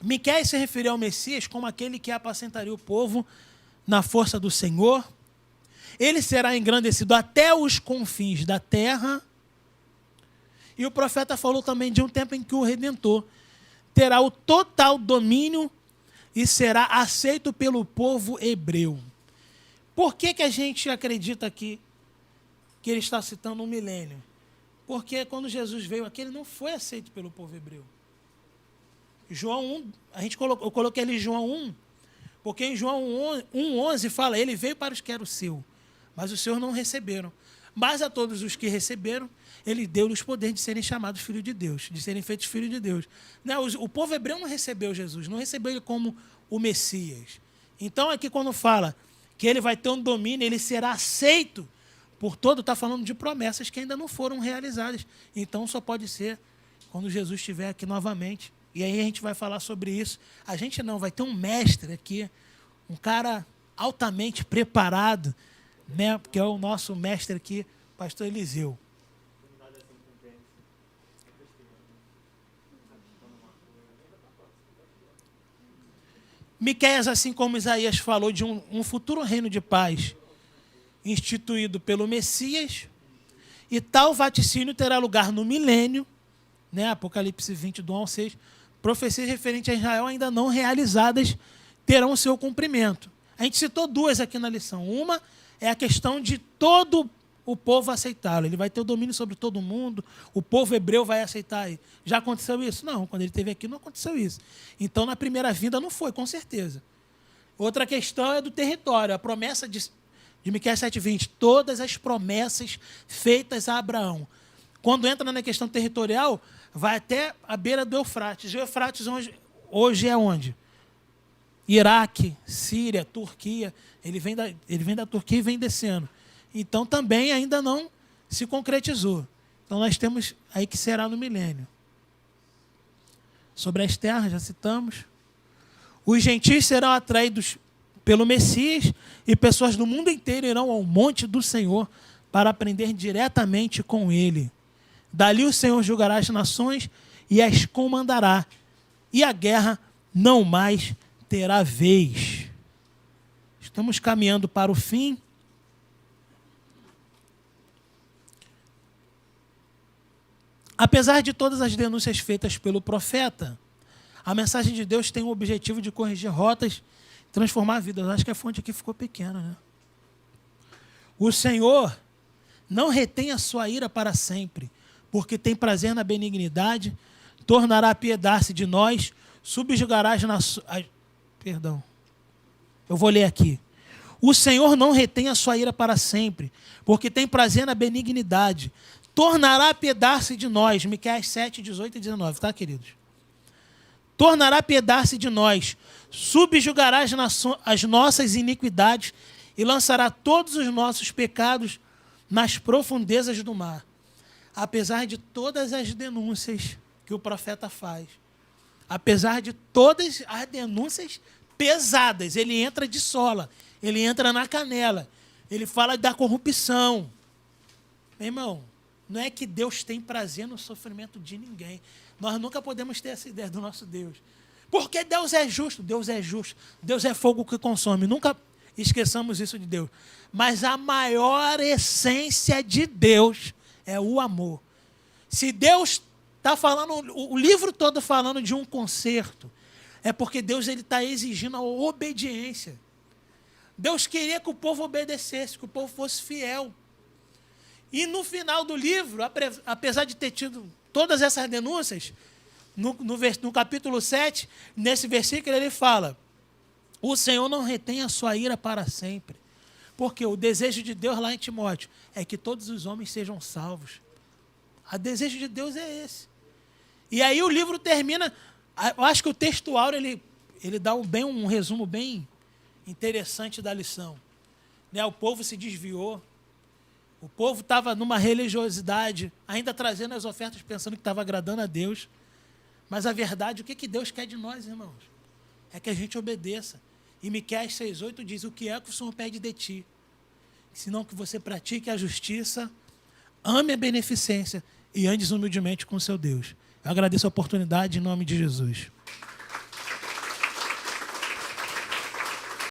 Miqueias se referiu ao Messias como aquele que apacentaria o povo na força do Senhor. Ele será engrandecido até os confins da terra. E o profeta falou também de um tempo em que o Redentor terá o total domínio e será aceito pelo povo hebreu. Por que a gente acredita aqui que ele está citando um milênio? Porque quando Jesus veio aqui, ele não foi aceito pelo povo hebreu. João 1, eu coloquei ali João 1, porque em João 1,11 fala, ele veio para os que eram seu, mas os seus não receberam. Mas a todos os que receberam, ele deu-lhes poder de serem chamados filhos de Deus, de serem feitos filhos de Deus. O povo hebreu não recebeu Jesus, não recebeu ele como o Messias. Então, aqui quando fala que ele vai ter um domínio, ele será aceito por todo, está falando de promessas que ainda não foram realizadas. Então, só pode ser quando Jesus estiver aqui novamente. E aí a gente vai falar sobre isso. A gente não, vai ter um mestre aqui, um cara altamente preparado, né, que é o nosso mestre aqui, pastor Eliseu. Miqueias, assim como Isaías falou de um futuro reino de paz instituído pelo Messias, e tal vaticínio terá lugar no milênio, né, Apocalipse 20, do 1 ao 6, profecias referentes a Israel ainda não realizadas terão seu cumprimento. A gente citou duas aqui na lição. Uma é a questão de todo o povo aceitá-lo. Ele vai ter o domínio sobre todo mundo, o povo hebreu vai aceitar ele. Já aconteceu isso? Não, quando ele esteve aqui não aconteceu isso. Então, na primeira vinda não foi, com certeza. Outra questão é do território. A promessa de Miqueias 7,20, todas as promessas feitas a Abraão. Quando entra na questão territorial, vai até a beira do Eufrates. E o Eufrates hoje é onde? Iraque, Síria, Turquia. Ele vem da Turquia e vem descendo. Então, também ainda não se concretizou. Então, nós temos aí que será no milênio. Sobre as terras, já citamos. Os gentios serão atraídos pelo Messias e pessoas do mundo inteiro irão ao monte do Senhor para aprender diretamente com ele. Dali o Senhor julgará as nações e as comandará, e a guerra não mais terá vez. Estamos caminhando para o fim. Apesar de todas as denúncias feitas pelo profeta, a mensagem de Deus tem o objetivo de corrigir rotas, transformar vidas. Acho que a fonte aqui ficou pequena, né? O Senhor não retém a sua ira para sempre, porque tem prazer na benignidade, tornará a piedade de nós, subjugará as nações. Perdão. Eu vou ler aqui. O Senhor não retém a sua ira para sempre, porque tem prazer na benignidade, tornará a piedade de nós. Miqueias 7, 18 e 19, tá, queridos? Tornará a piedade de nós, subjugará as nossas iniquidades e lançará todos os nossos pecados nas profundezas do mar. Apesar de todas as denúncias que o profeta faz, apesar de todas as denúncias pesadas, ele entra de sola, ele entra na canela, ele fala da corrupção. Meu irmão, não é que Deus tem prazer no sofrimento de ninguém. Nós nunca podemos ter essa ideia do nosso Deus. Porque Deus é justo. Deus é justo. Deus é fogo que consome. Nunca esqueçamos isso de Deus. Mas a maior essência de Deus é o amor. Se Deus está falando, o livro todo falando de um conserto, é porque Deus está exigindo a obediência. Deus queria que o povo obedecesse, que o povo fosse fiel. E no final do livro, apesar de ter tido todas essas denúncias, no capítulo 7, nesse versículo, ele fala: o Senhor não retém a sua ira para sempre. Porque o desejo de Deus lá em Timóteo é que todos os homens sejam salvos. O desejo de Deus é esse. E aí o livro termina, eu acho que o textual ele dá um resumo bem interessante da lição. Né? O povo se desviou. O povo estava numa religiosidade, ainda trazendo as ofertas, pensando que estava agradando a Deus. Mas a verdade, o que Deus quer de nós, irmãos? É que a gente obedeça. E Miqueias 6,8 diz: o que é que o Senhor pede de ti? Senão que você pratique a justiça, ame a beneficência e andes humildemente com o seu Deus. Eu agradeço a oportunidade em nome de Jesus.